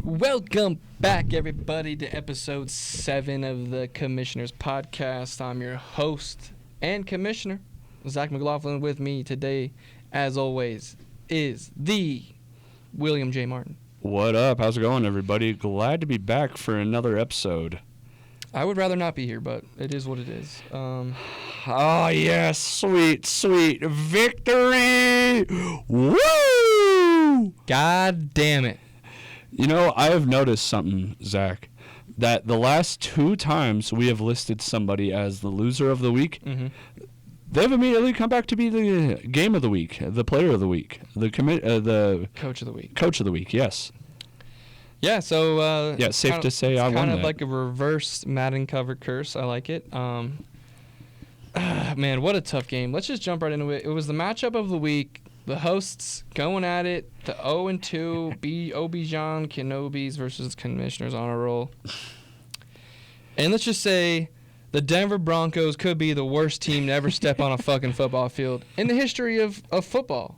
Welcome back, everybody, to episode 7 of the Commissioners Podcast. I'm your host and commissioner, Zach McLaughlin. With me today, as always, is the William J. Martin. What up? How's it going, everybody? Glad to be back for another episode. I would rather not be here, but it is what it is. Oh, yes. Sweet, sweet victory. Woo! God damn it. You know, I have noticed something, Zach, that the last 2 times we have listed somebody as the loser of the week, they've immediately come back to be the game of the week, the player of the week, the Coach of the week. Coach of the week, yes. Yeah, so... yeah, safe to say I won kind that. of like a reverse Madden cover curse. I like it. Man, what a tough game. Let's just jump right into it. It was the matchup of the week. The hosts going at it. The 0-2 Obijan Kenobis versus Commissioners on a roll. And let's just say the Denver Broncos could be the worst team to ever step on a fucking football field in the history of football.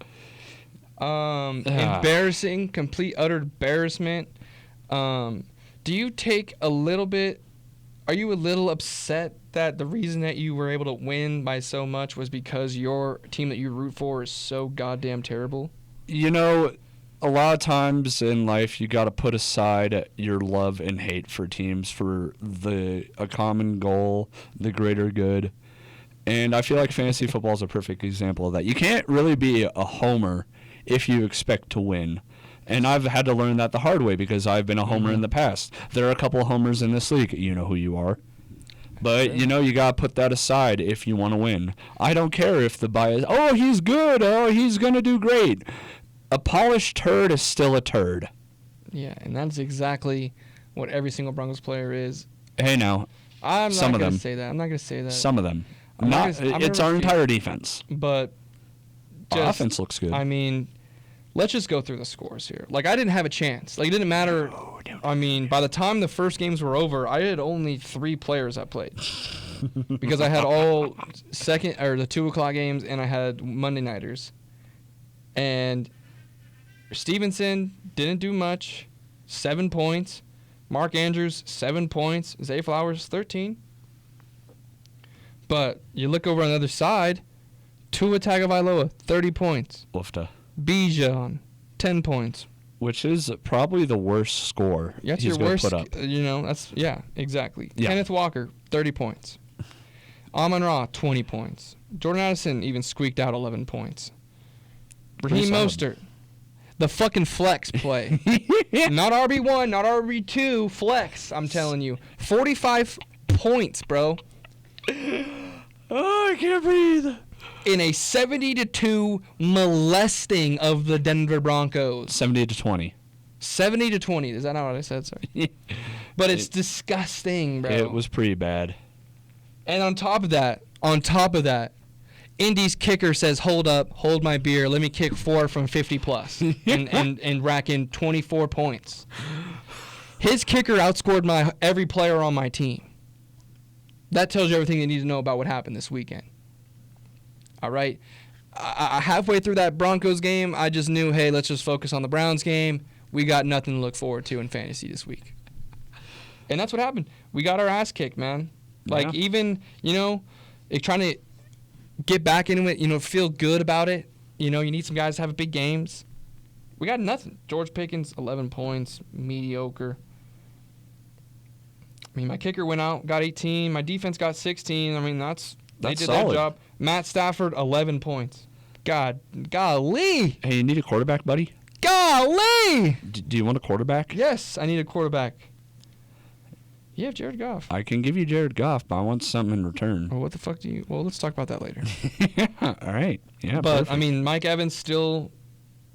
Embarrassing, complete, utter embarrassment. Do you take a little bit... Are you a little upset that the reason that you were able to win by so much was because your team that you root for is so goddamn terrible? You know, a lot of times in life you got to put aside your love and hate for teams for a common goal, the greater good. And I feel like fantasy football is a perfect example of that. You can't really be a homer if you expect to win. And I've had to learn that the hard way because I've been a homer in the past. There are a couple of homers in this league. You know who you are. But, you know, you got to put that aside if you want to win. I don't care if the bias, oh, he's good, oh, he's going to do great. A polished turd is still a turd. Yeah, and that's exactly what every single Broncos player is. Hey, now, I'm some not of going to them. say that. I'm not going to say that. Some of them. It's our entire defense. But Our offense looks good. I mean, let's just go through the scores here. Like, I didn't have a chance. Like, it didn't matter. I mean, by the time the first games were over, I had only 3 players that played. Because I had all the 2 o'clock games, and I had Monday nighters. And Stevenson didn't do much. 7 points. Mark Andrews, 7 points. Zay Flowers, 13. But you look over on the other side, Tua Tagovailoa, 30 points. Woofta. Bijan, 10 points. Which is probably the worst score That's he's your worst. Put up. You know, that's exactly. Yeah. Kenneth Walker, 30 points. Amon-Ra, 20 points. Jordan Addison even squeaked out 11 points. Raheem Mostert, the fucking flex play. Not RB1, not RB2, flex, I'm telling you. 45 points, bro. Oh, I can't breathe. In a 70-2 molesting of the Denver Broncos. 70-20. 70-20. Is that not what I said? Sorry. But it's disgusting, bro. It was pretty bad. And on top of that, Indy's kicker says, hold up, hold my beer, let me kick 4 from 50 plus and rack in 24 points. His kicker outscored every player on my team. That tells you everything you need to know about what happened this weekend. All right? I halfway through that Broncos game, I just knew, hey, let's just focus on the Browns game. We got nothing to look forward to in fantasy this week. And that's what happened. We got our ass kicked, man. Like, even, you know, trying to get back into it, feel good about it. You know, you need some guys to have big games. We got nothing. George Pickens, 11 points, mediocre. I mean, my kicker went out, got 18. My defense got 16. I mean, they did solid. their job. Matt Stafford, 11 points. Golly. Hey, you need a quarterback, buddy? Golly. Do you want a quarterback? Yes, I need a quarterback. You have Jared Goff. I can give you Jared Goff, but I want something in return. Well, what the fuck do you... Well, let's talk about that later. All right. Yeah, but, perfect. I mean, Mike Evans still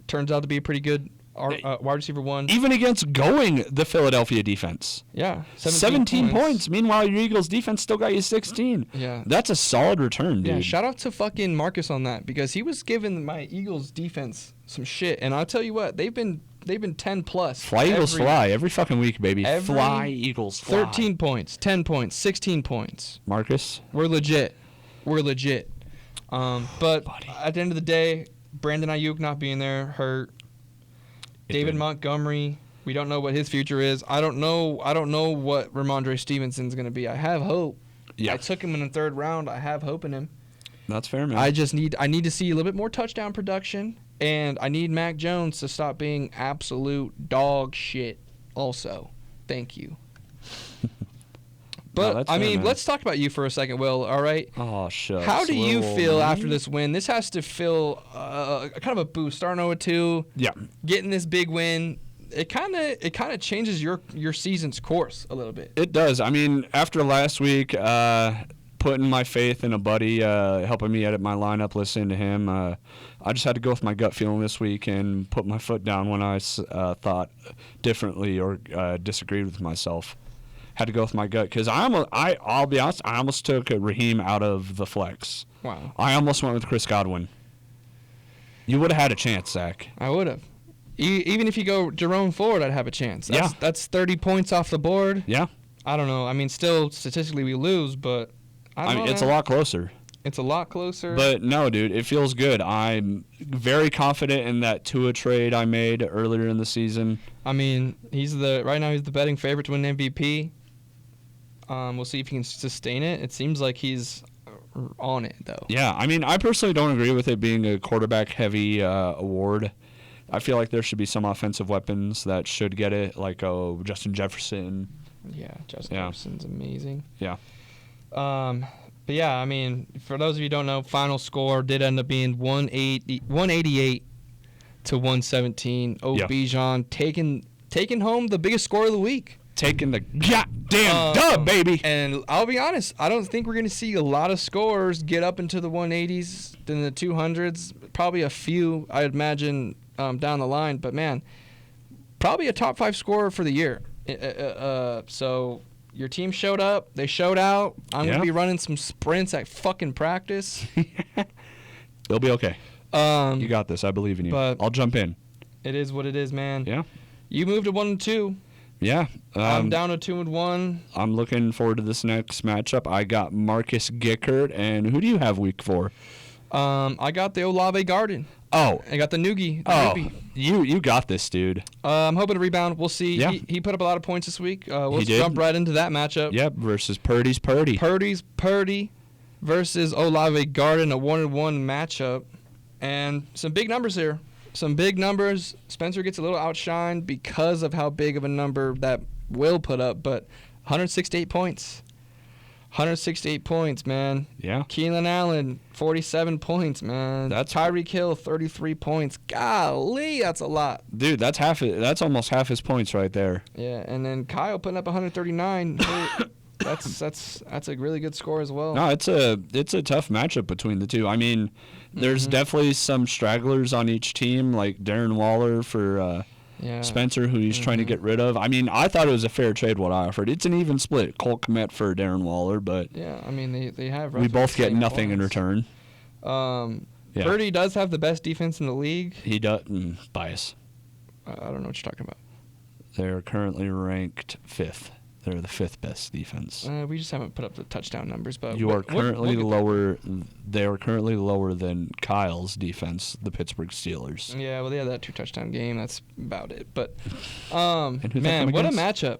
turns out to be a pretty good wide receiver 1. Even against the Philadelphia defense. Yeah. 17 points. Meanwhile, your Eagles defense still got you 16. Yeah. That's a solid return, dude. Yeah, shout out to fucking Marcus on that because he was giving my Eagles defense some shit. And I'll tell you what, they've been 10 plus. Fly Eagles fly every fucking week, baby. Fly Eagles fly. 13 points, 10 points, 16 points. Marcus? We're legit. But at the end of the day, Brandon Ayuk not being there hurt. David Montgomery We don't know what his future is. I don't know what Ramondre Stevenson's going to be. I have hope. Yeah. I took him in the 3rd round. I have hope in him. That's fair, man. I need to see a little bit more touchdown production, and I need Mac Jones to stop being absolute dog shit also. Thank you. But, that's fair, man. let's talk about you for a second, Will, all right? Oh, shucks. How do you Little feel me? after this win? This has to feel kind of a boost. Starting 0-2, Yeah. getting this big win, it kind of changes your season's course a little bit. It does. I mean, after last week, putting my faith in a buddy, helping me edit my lineup, listening to him, I just had to go with my gut feeling this week and put my foot down when I thought differently or disagreed with myself. Had to go with my gut because I'll be honest, I almost took Raheem out of the flex. Wow. I almost went with Chris Godwin. You would have had a chance, Zach. I would have. Even if you go Jerome Ford, I'd have a chance. That's 30 points off the board. Yeah. I don't know. I mean, still statistically we lose, but I don't know, it's man. a lot closer. It's a lot closer. But no, dude, it feels good. I'm very confident in that Tua trade I made earlier in the season. I mean, right now he's the betting favorite to win MVP. We'll see if he can sustain it. It seems like he's on it, though. Yeah, I mean, I personally don't agree with it being a quarterback-heavy award. I feel like there should be some offensive weapons that should get it, like Justin Jefferson. Yeah, Justin Jefferson's amazing. Yeah. But yeah, I mean, for those of you who don't know, final score did end up being 188 to 117. Bijan taking home the biggest score of the week. Taking the goddamn dub, baby. And I'll be honest, I don't think we're going to see a lot of scores get up into the 180s, then the 200s. Probably a few, I'd imagine, down the line. But, man, probably a top 5 scorer for the year. So your team showed up. They showed out. I'm going to be running some sprints at fucking practice. They'll be okay. You got this. I believe in you. But I'll jump in. It is what it is, man. Yeah. You moved to 1-2. Yeah. I'm down to 2-1. I'm looking forward to this next matchup. I got Marcus Gickert, and who do you have week 4? I got the Olave Garden. Oh. I got the Noogie. You got this, dude. I'm hoping to rebound. We'll see. Yeah. He put up a lot of points this week. We'll He did. jump right into that matchup. Yep, versus Purdy's Purdy. Purdy's Purdy versus Olave Garden, a 1-1 matchup. And some big numbers here. Some big numbers. Spencer gets a little outshined because of how big of a number that Will put up, but 168 points. 168 points, man. Yeah. Keelan Allen, 47 points, man. That's Tyreek Hill, 33 points. Golly, that's a lot. Dude, that's almost half his points right there. Yeah, and then Kyle putting up 139. That's a really good score as well. No, it's a tough matchup between the two. I mean, there's definitely some stragglers on each team, like Darren Waller for Spencer, who he's trying to get rid of. I mean, I thought it was a fair trade what I offered. It's an even split. Cole Kmet for Darren Waller, but yeah, I mean they have. We both get nothing in return. Purdy does have the best defense in the league. He does. Bias. I don't know what you're talking about. They're currently ranked 5th. They're the 5th best defense. We just haven't put up the touchdown numbers, but you are currently lower. They are currently lower than Kyle's defense, the Pittsburgh Steelers. Yeah, well, they had that 2 touchdown game. That's about it. But man, what a matchup!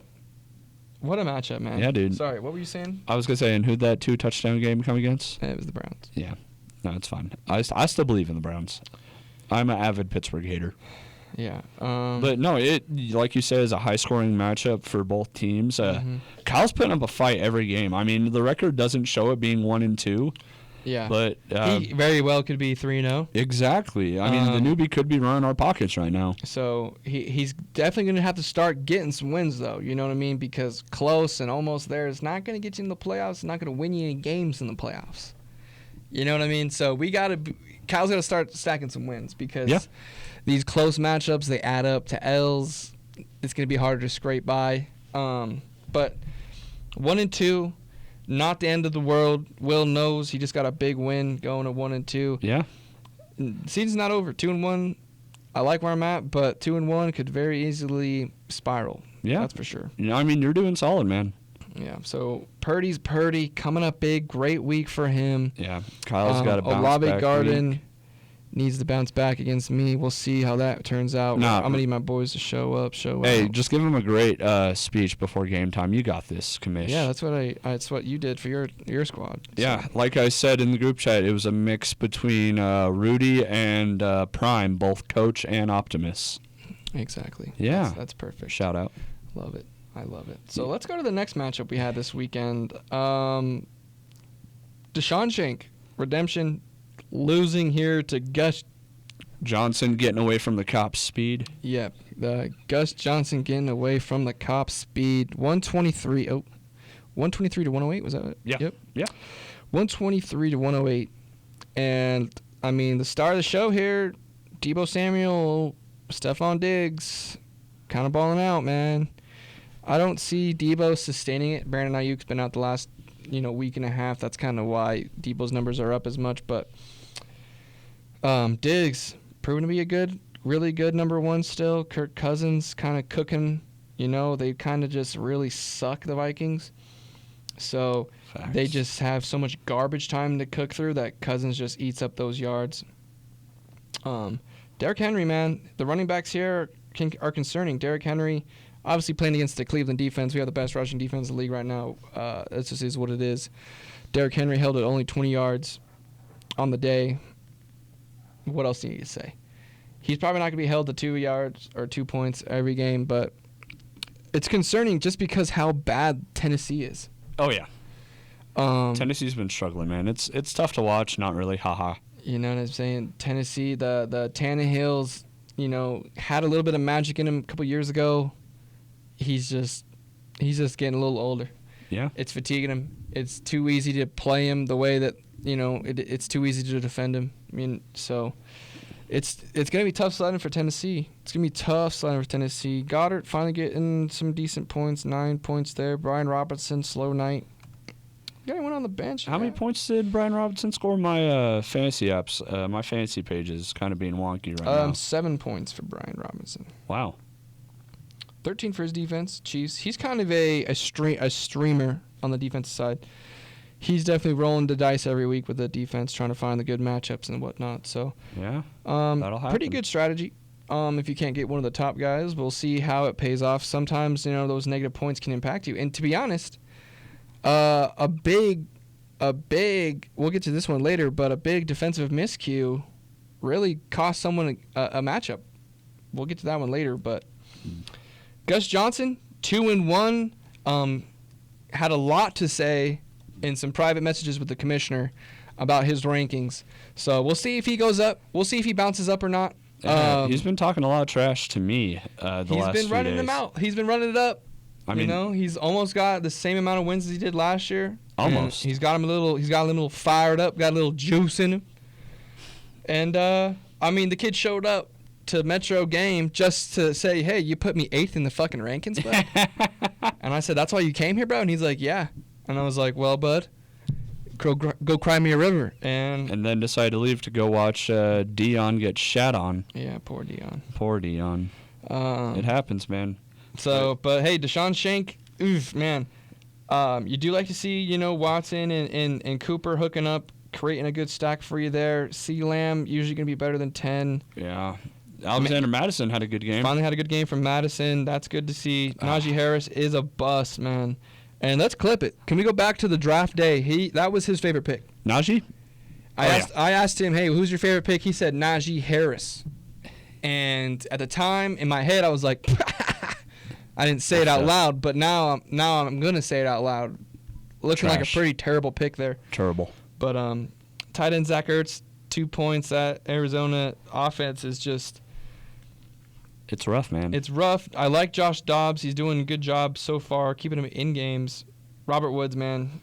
What a matchup, man. Yeah, dude. Sorry, what were you saying? I was gonna say, and who'd that 2 touchdown game come against? It was the Browns. Yeah, no, it's fine. I still believe in the Browns. I'm an avid Pittsburgh hater. Yeah. But no, it like you said is a high-scoring matchup for both teams. Kyle's putting up a fight every game. I mean, the record doesn't show it being 1-2. Yeah. But he very well could be 3-0. Exactly. I mean, the newbie could be running our pockets right now. So he's definitely going to have to start getting some wins, though. You know what I mean? Because close and almost there is not going to get you in the playoffs. It's not going to win you any games in the playoffs. You know what I mean? So Kyle's got to start stacking some wins because these close matchups, they add up to L's. It's going to be harder to scrape by. But 1-2, not the end of the world. Will knows he just got a big win going to 1-2. Yeah. Season's not over. 2-1. I like where I'm at, but 2-1 could very easily spiral. Yeah. That's for sure. You know, I mean, you're doing solid, man. Yeah, so Purdy's Purdy coming up big. Great week for him. Yeah, Kyle's got a bounce Olave back Garden. week. needs to bounce back against me. We'll see how that turns out. Nah. I'm going to need my boys to show up, Hey, out. just give him a great speech before game time. You got this, commish. Yeah, that's what you did for your squad. So. Yeah, like I said in the group chat, it was a mix between Rudy and Prime, both coach and Optimus. Exactly. Yeah. That's perfect. Shout out. Love it. I love it. So let's go to the next matchup we had this weekend. Deshaun Shank, redemption, losing here to Gus. Johnson getting away from the cops' speed. Yep, Gus Johnson getting away from the cops' speed. 123. Oh, 123 to 108. Was that it? Yeah. Yep. Yeah. 123 to 108. And I mean, the star of the show here, Deebo Samuel, Stephon Diggs, kind of balling out, man. I don't see Deebo sustaining it. Brandon Ayuk's been out the last, week and a half. That's kind of why Deebo's numbers are up as much. But Diggs proven to be a really good number one still. Kirk Cousins kind of cooking. They kind of just really suck, the Vikings. So Facts. they just have so much garbage time to cook through that Cousins just eats up those yards. Derrick Henry, man, the running backs here are concerning. Derrick Henry, obviously playing against the Cleveland defense. We have the best rushing defense in the league right now. That just is what it is. Derrick Henry held it only 20 yards on the day. What else do you need to say? He's probably not going to be held to 2 yards or 2 points every game, but it's concerning just because how bad Tennessee is. Oh, yeah. Tennessee's been struggling, man. It's tough to watch. Not really. Haha. You know what I'm saying? Tennessee, the Tannehills, had a little bit of magic in him a couple years ago. He's just getting a little older. Yeah. It's fatiguing him. It's too easy to play him the way that, it's too easy to defend him. I mean, so it's going to be tough sledding for Tennessee. It's going to be tough sledding for Tennessee. Goddard finally getting some decent points, 9 points there. Brian Robinson, slow night. Got anyone on the bench? How many points did Brian Robinson score? My fantasy apps, my fantasy page is kind of being wonky right now. 7 points for Brian Robinson. Wow. 13 for his defense. Chiefs. He's kind of a streamer on the defensive side. He's definitely rolling the dice every week with the defense, trying to find the good matchups and whatnot. So yeah, that'll happen. Pretty good strategy. If you can't get one of the top guys, we'll see how it pays off. Sometimes those negative points can impact you. And to be honest, a big. We'll get to this one later, but a big defensive miscue really cost someone a matchup. We'll get to that one later, but Gus Johnson, 2-1, had a lot to say in some private messages with the commissioner about his rankings. So we'll see if he goes up. We'll see if he bounces up or not. He's been talking a lot of trash to me the last few days. He's been running them out. He's been running it up. I mean, he's almost got the same amount of wins as he did last year. Almost. And he's got him a little fired up, got a little juice in him. And the kid showed up to Metro game just to say, "Hey, you put me 8th in the fucking rankings, bud." And I said, "That's why you came here, bro?" And he's like, "Yeah." And I was like, "Well, bud, go cry me a river." And then decided to leave to go watch Dion get shat on. Yeah, poor Dion. Poor Dion. It happens, man. So, but hey, Deshaun Shank, oof, man. You do like to see, Watson and Cooper hooking up, creating a good stack for you there. C. Lamb usually going to be better than 10. Yeah. Alexander Madison had a good game. Finally had a good game from Madison. That's good to see. Najee Harris is a bust, man. And let's clip it. Can we go back to the draft day? That was his favorite pick. Najee? I asked him, "Hey, who's your favorite pick?" He said Najee Harris. And at the time, in my head, I was like, I didn't say it out loud, but now I'm gonna say it out loud. Looking like a pretty terrible pick there. Terrible. But tight end Zach Ertz, 2 points. That Arizona offense is just. It's rough, man. It's rough. I like Josh Dobbs. He's doing a good job so far, keeping him in games. Robert Woods, man.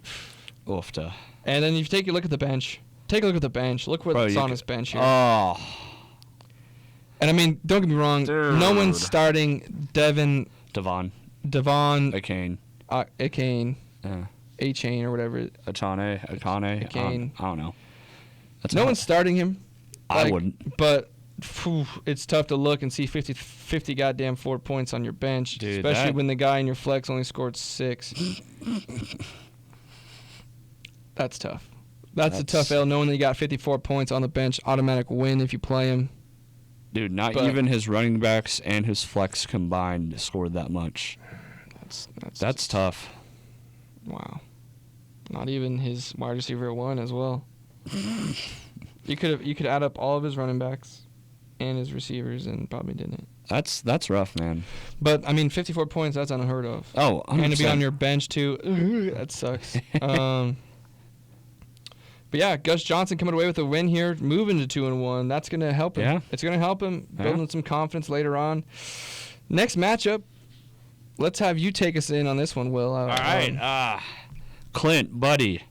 Oofta. And then if you take a look at the bench. Take a look at the bench. Look what's on his bench here. Oh. And I mean, don't get me wrong. Dude. No one's starting Devon Achane. Achane. A-Chain or whatever. Akane. I don't know. No one's starting him. I wouldn't. But it's tough to look and see 50 goddamn 4 points on your bench, dude, especially when the guy in your flex only scored 6. That's tough. That's a tough L, knowing that you got 54 points on the bench, automatic win if you play him. Dude, not even his running backs and his flex combined scored that much. That's tough. Wow. Not even his wide receiver 1 as well. You could add up all of his running backs and his receivers and probably didn't. That's rough, man. But I mean, 54 points, that's unheard of. Oh, 100%. And to be on your bench too, that sucks. But yeah, Gus Johnson coming away with a win here, moving to 2-1. That's gonna help him. Yeah. It's gonna help him building some confidence later on. Next matchup, let's have you take us in on this one, Will. All right. Clint, buddy,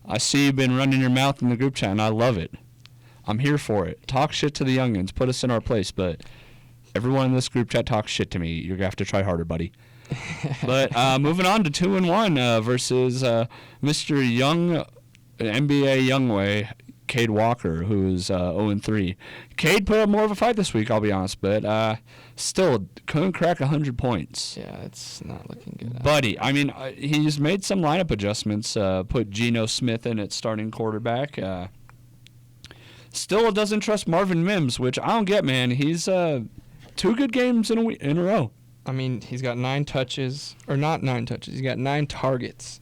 I see you've been running your mouth in the group chat, and I love it. I'm here for it. Talk shit to the youngins. Put us in our place, but everyone in this group chat talks shit to me. You're going to have to try harder, buddy. But moving on to 2-1 versus Mr. Young, NBA Youngway, Cade Walker, who's 0-3. Cade put up more of a fight this week, I'll be honest, but still couldn't crack 100 points. Yeah, it's not looking good. Buddy, I mean, he's made some lineup adjustments, put Geno Smith in at starting quarterback. Still doesn't trust Marvin Mims, which I don't get, man. He's 2 good games in a row. I mean, he's got 9 touches, or not 9 touches. He's got 9 targets,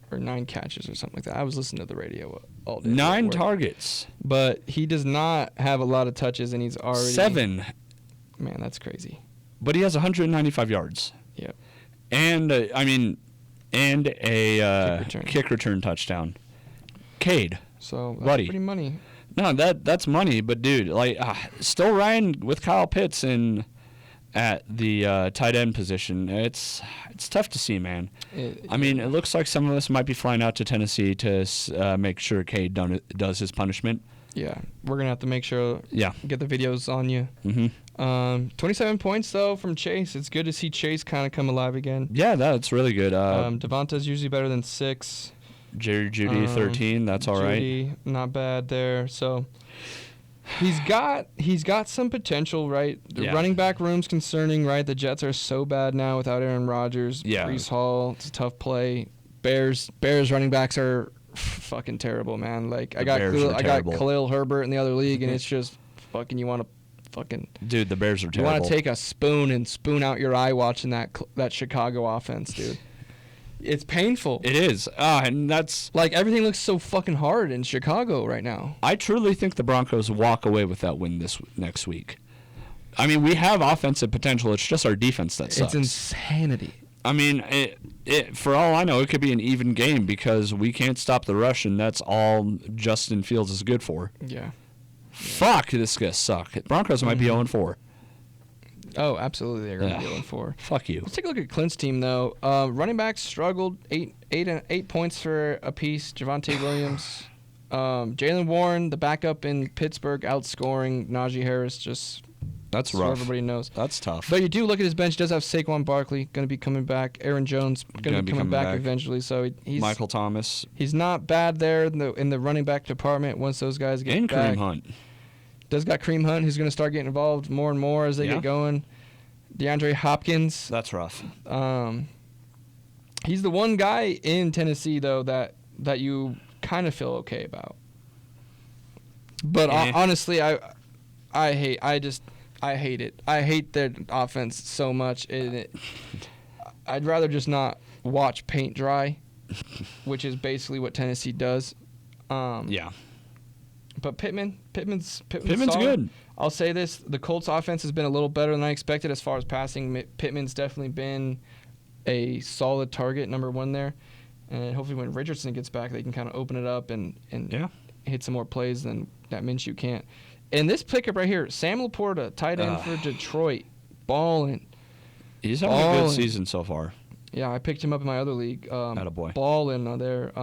or 9 catches, or something like that. I was listening to the radio all day. 9 targets. But he does not have a lot of touches, and he's already 7. Man, that's crazy. But he has 195 yards. Yep. And a kick return touchdown. Cade. So that's buddy. pretty money. No, that's money, but dude, like still riding with Kyle Pitts at the tight end position. It's tough to see, man. I mean, it looks like some of us might be flying out to Tennessee to make sure Cade does his punishment. Yeah, we're gonna have to make sure. Yeah. Get the videos on you. 27 points though from Chase. It's good to see Chase kind of come alive again. Yeah, that's really good. Devonta's usually better than 6. Jerry Jeudy 13. That's all right. Not bad there. So he's got some potential, right? The running back room's concerning, right? The Jets are so bad now without Aaron Rodgers. Yeah. Breece Hall, it's a tough play. Bears running backs are fucking terrible, man. Like I got Khalil Herbert in the other league, and it's just fucking you want to fucking. Dude, the Bears are terrible. You want to take a spoon and spoon out your eye watching that Chicago offense, dude. It's painful. It is. And that's like everything looks so fucking hard in Chicago right now. I truly think the Broncos walk away with that win next week. I mean, we have offensive potential. It's just our defense that sucks. It's insanity. I mean, for all I know, it could be an even game because we can't stop the rush, and that's all Justin Fields is good for. Yeah. Fuck, this gonna suck. Broncos might be 0-4. Oh, absolutely, they're going to be 0-4. Fuck you. Let's take a look at Clint's team, though. Running backs struggled, 8 points for a piece. Javonte Williams. Jaylen Warren, the backup in Pittsburgh, outscoring Najee Harris. That's so rough. Everybody knows. That's tough. But you do look at his bench. He does have Saquon Barkley, going to be coming back. Aaron Jones, going to be coming back eventually. So he's Michael Thomas. He's not bad there in the running back department once those guys get and back. Kareem Hunt. Does got Kareem Hunt, who's going to start getting involved more and more as they get going. DeAndre Hopkins. That's rough. He's the one guy in Tennessee, though, that you kind of feel okay about. But honestly, I hate it. I hate their offense so much. I'd rather just not watch paint dry, which is basically what Tennessee does. Yeah. But Pittman's solid. Good. I'll say this: the Colts' offense has been a little better than I expected as far as passing. Pittman's definitely been a solid target, number 1 there, and hopefully when Richardson gets back, they can kind of open it up and hit some more plays than that Minshew can't. And this pickup right here, Sam Laporta, tight end for Detroit, balling. He's having a good season so far. Yeah, I picked him up in my other league. Attaboy. Balling there.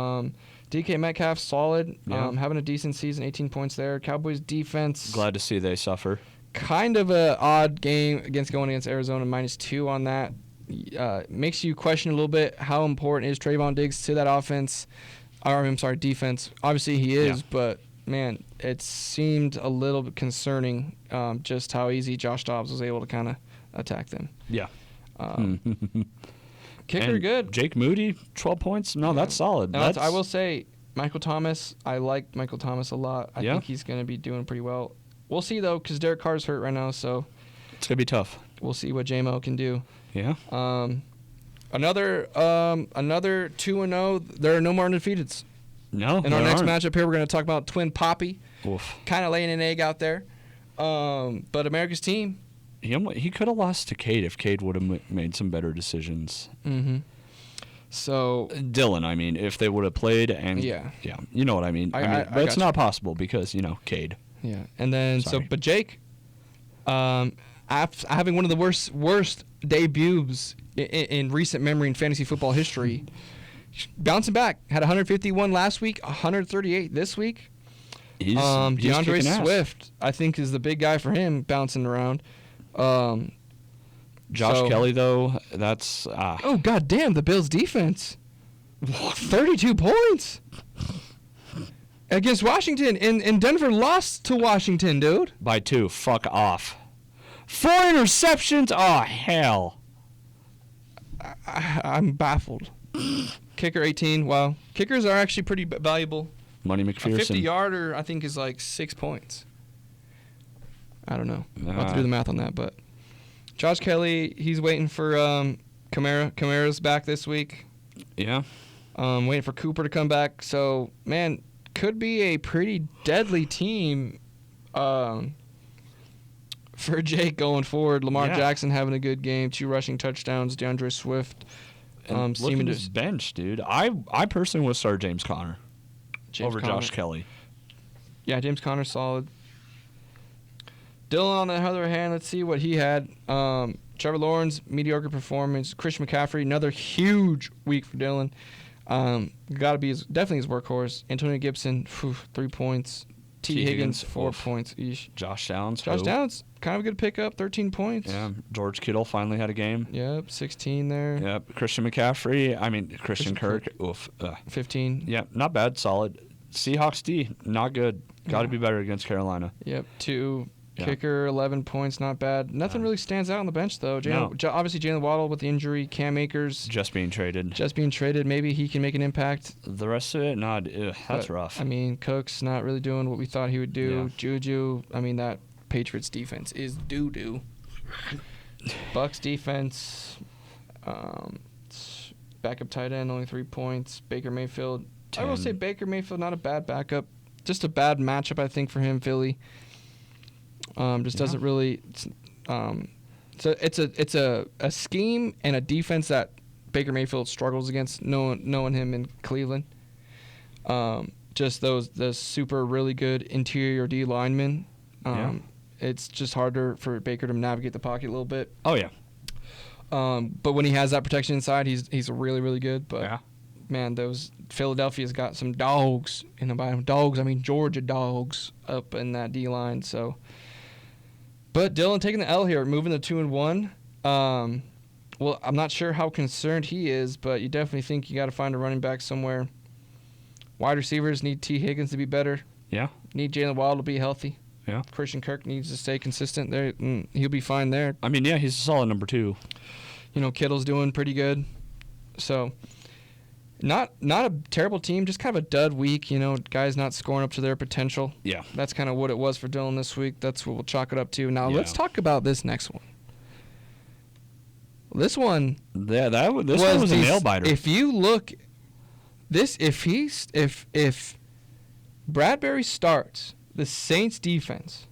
DK Metcalf, solid, having a decent season, 18 points there. Cowboys defense. Glad to see they suffer. Kind of an odd game going against Arizona, -2 on that. Makes you question a little bit how important is Trayvon Diggs to that offense. Defense. Obviously he is, but man, it seemed a little bit concerning just how easy Josh Dobbs was able to kind of attack them. Yeah. Kicker good. Jake Moody, 12 points. No, that's solid. I will say, Michael Thomas, I like Michael Thomas a lot. I Yeah. think he's going to be doing pretty well. We'll see, though, because Derek Carr's hurt right now, so It's going to be tough. we'll see what J-Mo can do. Yeah. Another 2-0. There are no more undefeateds. No. In our there next aren't. matchup here, we're going to talk about Twin Poppy, Oof. kind of laying an egg out there. But America's team. He could have lost to Cade if Cade would have made some better decisions. Mm-hmm. So, Dylan, I mean, if they would have played and Yeah. you know what I mean. I But it's got not possible because Cade. yeah. And then, Sorry. but Jake, having one of the worst debuts in recent memory in fantasy football history, bouncing back, had 151 last week, 138 this week. He's DeAndre kicking ass. Swift, I think, is the big guy for him, bouncing around. Josh So- Kelly, though, that's Oh, god damn, the Bills' defense. 32 points against Washington. And Denver lost to Washington, dude. by 2. Fuck off. 4 interceptions. Oh hell. I'm baffled. Kicker 18. Wow. Kickers are actually pretty valuable. Money A McPherson. 50-yarder, I think, is like 6 points. I don't know. I'll have to do the math on that. But Josh Kelly, he's waiting for Kamara. Kamara's back this week. Yeah. Waiting for Cooper to come back. So, man, could be a pretty deadly team for Jake going forward. Lamar Yeah. Jackson having a good game. 2 rushing touchdowns. DeAndre Swift. And look seeming at to his bench, dude. I personally would start James Conner over Conner. Josh Kelly. Yeah, James Conner solid. Dylan, on the other hand, let's see what he had. Trevor Lawrence, mediocre performance. Christian McCaffrey, another huge week for Dylan. Got to be definitely his workhorse. Antonio Gibson, 3 points. T. Higgins, 4 oof. points. Eesh. Josh Downs. Josh who? Downs, kind of a good pickup, 13 points. Yeah. George Kittle finally had a game. Yep, 16 there. Yep. Christian McCaffrey. Christian Christian Kirk. Oof. 15. Yeah. Not bad. Solid. Seahawks D. Not good. Got to be better against Carolina. Yep, 2. Yeah. Kicker, 11 points, not bad. Nothing really stands out on the bench, though. Obviously, Jalen Waddle with the injury. Cam Akers Just being traded. just being traded. Maybe he can make an impact. The rest of it, not. That's But, rough. I mean, Cook's not really doing what we thought he would do. Yeah. Juju, I mean, that Patriots defense is doo-doo. Bucks defense, backup tight end, only 3 points. Baker Mayfield. I will 10. say Baker Mayfield, not a bad backup. Just a bad matchup, I think, for him, Philly. Doesn't really. So it's a scheme and a defense that Baker Mayfield struggles against. Knowing him in Cleveland. Just those super really good interior D linemen. It's just harder for Baker to navigate the pocket a little bit. Oh yeah. But when he has that protection inside, he's really really good. But Yeah. man, those Philadelphia's got some dogs in the bottom. Dogs, I mean Georgia dogs up in that D line. So, but Dylan taking the L here, moving to 2-1. Well, I'm not sure how concerned he is, but you definitely think you got to find a running back somewhere. Wide receivers need T. Higgins to be better. Yeah. Need Jalen Waddle to be healthy. Yeah. Christian Kirk needs to stay consistent. There, he'll be fine there. I mean, yeah, he's a solid number 2. Kittle's doing pretty good. So, not a terrible team, just kind of a dud week. Guys not scoring up to their potential. Yeah. That's kind of what it was for Dylan this week. That's what we'll chalk it up to. Now, Yeah. let's talk about this next one. This one Yeah, this one was a nail biter. If you look, if Bradbury starts the Saints defense,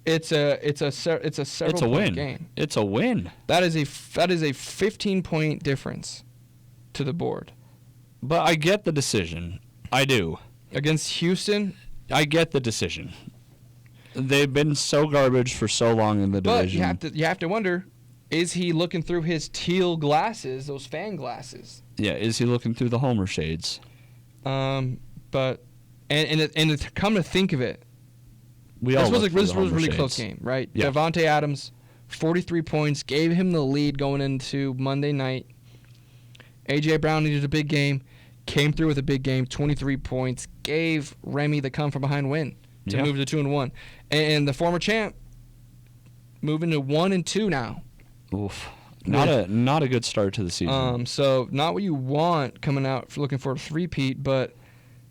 it's a several win. game. It's a win. That is a 15-point difference to the board. But I get the decision. I do. Against Houston, I get the decision. They've been so garbage for so long in the but division. you have to wonder, is he looking through his teal glasses, those fan glasses? Yeah, is he looking through the Homer shades? But to come to think of it, We all this was look through the a really Homer close shades. game, right? Yeah. Devontae Adams, 43 points, gave him the lead going into Monday night. A.J. Brown needed a big game, came through with a big game, 23 points, gave Remy the come-from-behind win to Yeah. move to 2-1. And the former champ moving to 1-2 now. Oof. Not a good start to the season. So not what you want coming out looking for a three-peat, but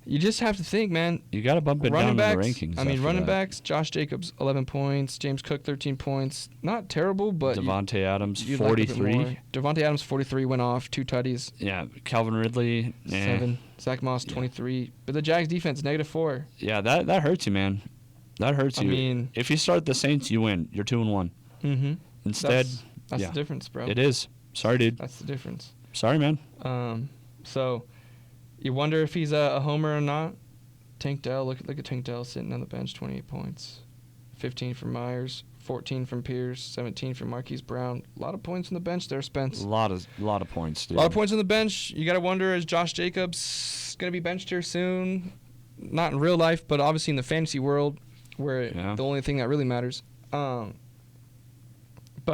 You just have to think, man. You got to bump it Running down backs. in the rankings. I mean, after running that. backs. Josh Jacobs, 11 points. James Cook, 13 points. Not terrible, but Devontae Adams, you'd like a bit 43. more. Devontae Adams, 43, went off, 2 tutties, Yeah, Calvin Ridley, 7. Zach Moss, 23. But the Jags defense, -4. Yeah, that hurts you, man. That hurts I you. mean, If you start the Saints, you win. You're 2-1. mm-hmm. Instead, That's yeah. the difference, bro. It is. Sorry, dude. That's the difference. Sorry, man. So you wonder if he's a homer or not. Tank Dell, look at Tank Dell sitting on the bench, 28 points, 15 from Myers, 14 from Pierce, 17 from Marquise Brown. A lot of points on the bench there, Spence. A lot of points, dude. A lot of points on the bench. You got to wonder, is Josh Jacobs going to be benched here soon? Not in real life, but obviously in the fantasy world, where the only thing that really matters. But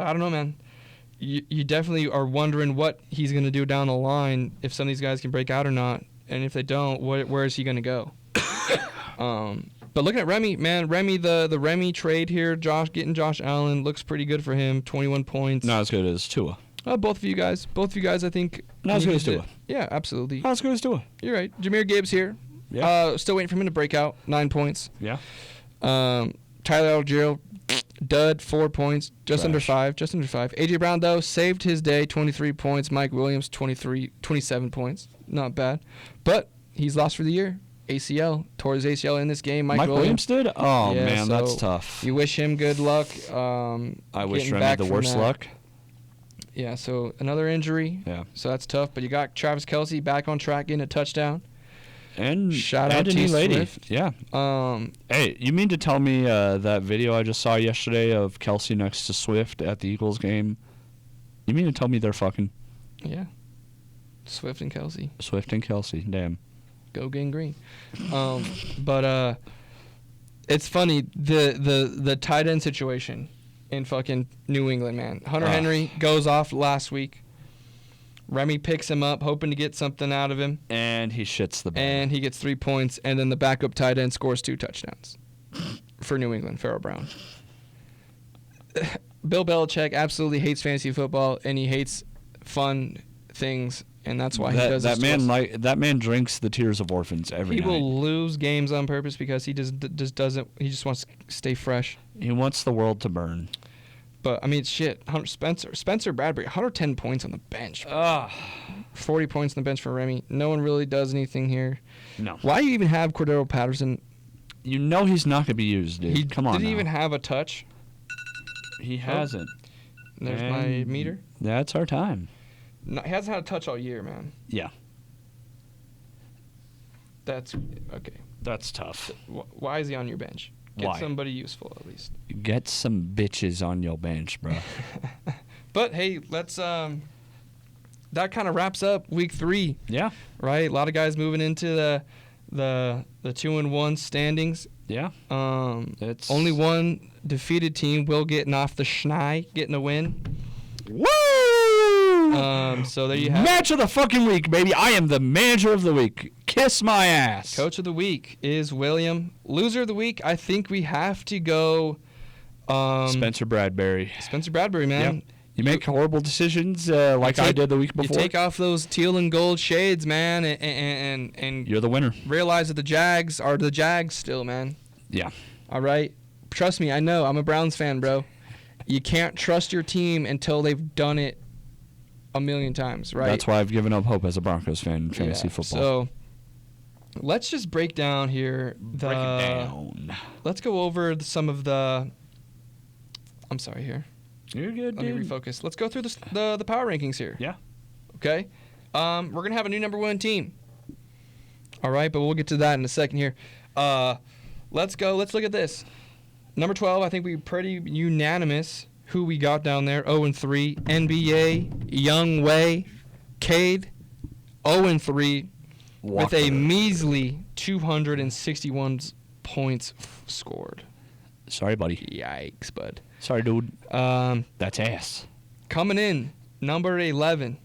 I don't know, man. You definitely are wondering what he's going to do down the line, if some of these guys can break out or not. And if they don't, where is he going to go? But looking at Remy, man, the Remy trade here, getting Josh Allen looks pretty good for him. 21 points. Not as good as Tua. Both of you guys, I think. Not as good as needed Tua. Yeah, absolutely. Not as good as Tua. You're right. Jameer Gibbs here. Yeah. Still waiting for him to break out. 9 points. Yeah. Tyler Algiero, dud, 4 points. Just under Trash. 5. A.J. Brown, though, saved his day. 23 points. Mike Williams, 27 points. Not bad. But he's lost for the year. ACL. Tore his ACL in this game. Mike Williams did? Oh, Yeah, man, that's so tough. You wish him good luck. I wish getting Remy back the from worst that. luck. Yeah, so another injury. Yeah. So that's tough. But you got Travis Kelce back on track, getting a touchdown. And Shout out a to new lady. Swift. Yeah. Hey, you mean to tell me that video I just saw yesterday of Kelsey next to Swift at the Eagles game? You mean to tell me they're fucking Yeah. Swift and Kelce. Swift and Kelsey? Damn. Go Gang Green. But it's funny, the tight end situation in fucking New England, man. Hunter Henry goes off last week. Remy picks him up, hoping to get something out of him. And he shits the bed. And he gets 3 points, and then the backup tight end scores 2 touchdowns for New England, Pharaoh Brown. Bill Belichick absolutely hates fantasy football, and he hates fun things, and that's why he does this to us. That man drinks the tears of orphans every He night. will lose games on purpose because he just doesn't. He just wants to stay fresh. He wants the world to burn. But I mean, shit. Spencer Bradbury, 110 points on the bench. 40 points on the bench for Remy. No one really does anything here. No. Why do you even have Cordero Patterson? You know he's not going to be used, dude. He Come on didn't now. even have a touch. He hasn't. There's my And meter. That's our time. No, he hasn't had a touch all year, man. Yeah. That's okay. That's tough. Why is he on your bench? Get Why? somebody useful at least. Get some bitches on your bench, bro. But hey, let's that kind of wraps up week 3, Yeah. right? A lot of guys moving into the 2-1 standings. Yeah. It's Only one defeated team, Will getting off the schneid, getting a win. Woo! So there you have Match of the fucking week, baby. I am the manager of the week. Kiss my ass. Coach of the week is William. Loser of the week, I think we have to go Spencer Bradbury. Spencer Bradbury, man. Yep. You make horrible decisions like I did the week before. You take off those teal and gold shades, man, and You're the winner. realize that the Jags are the Jags still, man. Yeah. All right? Trust me, I know. I'm a Browns fan, bro. You can't trust your team until they've done it a million times, right? That's why I've given up hope as a Broncos fan in fantasy football. So let's just break down here. Break it down. Let's go over some of the. I'm sorry here. You're good, Let me dude. refocus. Let's go through the power rankings here. Yeah. Okay. We're gonna have a new number 1 team. All right, but we'll get to that in a second here. Let's go. Let's look at this. Number 12. I think we're pretty unanimous who we got down there. 0-3. NBA Young Wei, Cade. 0-3 with a measly 261 points scored. Sorry, buddy. Yikes, bud. Sorry, dude. Um, That's ass. Coming in, number 11,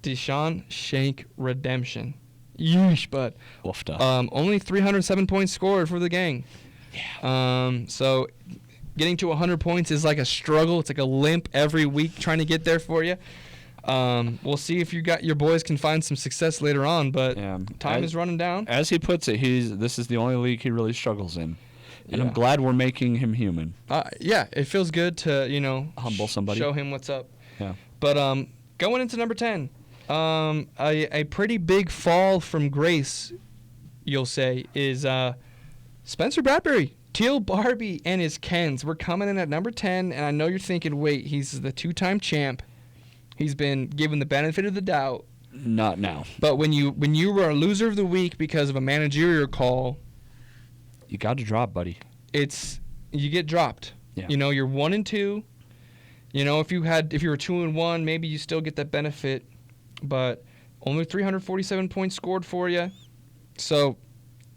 Deshaun Shank Redemption. Yeesh, bud. Woofda. Only 307 points scored for the gang. Yeah. So getting to 100 points is like a struggle. It's like a limp every week trying to get there for you. We'll see if your boys can find some success later on, but time is running down. As he puts it, this is the only league he really struggles in. And Yeah. I'm glad we're making him human. Yeah, it feels good to, Humble somebody. show him what's up. Yeah. But going into number 10, a pretty big fall from grace, you'll say, is Spencer Bradbury. Teal Barbie and his Kens. We're coming in at number 10, and I know you're thinking, wait, he's the two-time champ. He's been given the benefit of the doubt. Not now. But when you were a loser of the week because of a managerial call, You got to drop, buddy. you get dropped. Yeah. You're 1-2. If you were 2-1, maybe you still get that benefit, but only 347 points scored for you. So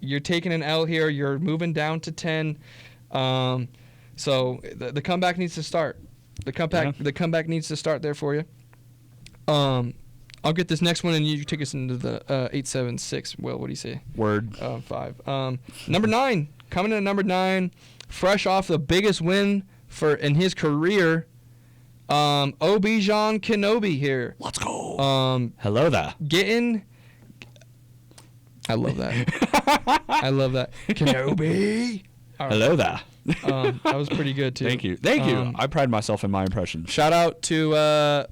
you're taking an L here. You're moving down to 10. So the comeback needs to start. The comeback needs to start there for you. I'll get this next one, and you take us into the 8-7-6. Well, what do you say? Word. 5. Number 9, coming in at number 9, fresh off the biggest win in his career. Obi-Wan Kenobi here. Let's go. Hello there. I love that. I love that. Kenobi. All right. Hello there. That was pretty good too. Thank you. I pride myself in my impression. Shout out to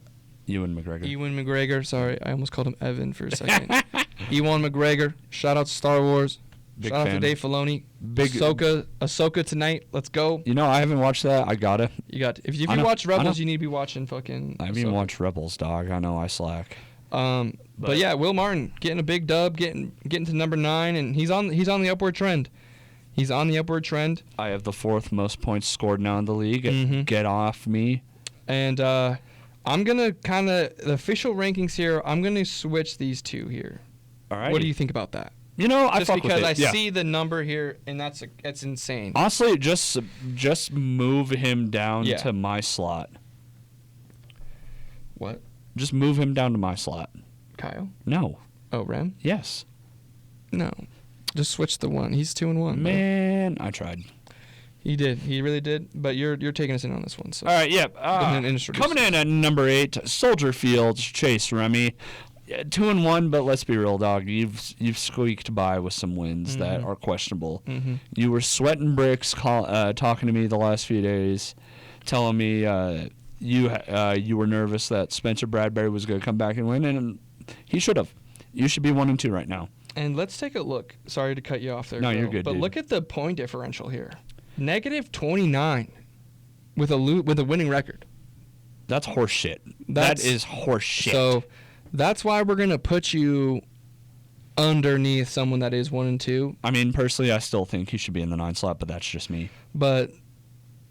Ewan McGregor. Ewan McGregor. Sorry, I almost called him Evan for a second. Ewan McGregor. Shout out to Star Wars. Big Shout out fan. to Dave Filoni. Big- Ahsoka tonight. Let's go. I haven't watched that. I gotta. If you I know, watch I know. Rebels, you need to be watching fucking. I haven't even Ahsoka. watched Rebels, dog. I know I slack. But yeah, Will Martin getting a big dub, getting to number 9, and he's on the upward trend. He's on the upward trend. I have the 4th most points scored now in the league. Mhm. Get off me. And I'm gonna the official rankings here. I'm gonna switch these two here. All right. What do you think about that? I Just fuck because with I it. Yeah. see the number here, and that's insane. Honestly, just move him down Yeah. to my slot. What, Just move him down to my slot. Kyle? No. Oh, Rem? Yes. No, just switch the one. He's 2-1. Man, I tried. He did. He really did. But you're taking us in on this one. So. All right, yeah. ahead and introduce Coming in at number 8, Soldier Field, Chase Remy. 2-1, but let's be real, dog. You've squeaked by with some wins that are questionable. Mm-hmm. You were sweating bricks, talking to me the last few days, telling me you were nervous that Spencer Bradbury was going to come back and win, and he should have. You should be 1-2 right now. And let's take a look. Sorry to cut you off there. No, you're Kyle, good, But dude. look at the point differential here. -29 with a winning record. That's horse shit. That's- That is horse shit. So that's why we're gonna put you underneath someone that is 1-2. I mean, personally, I still think he should be in the 9 slot, but that's just me. But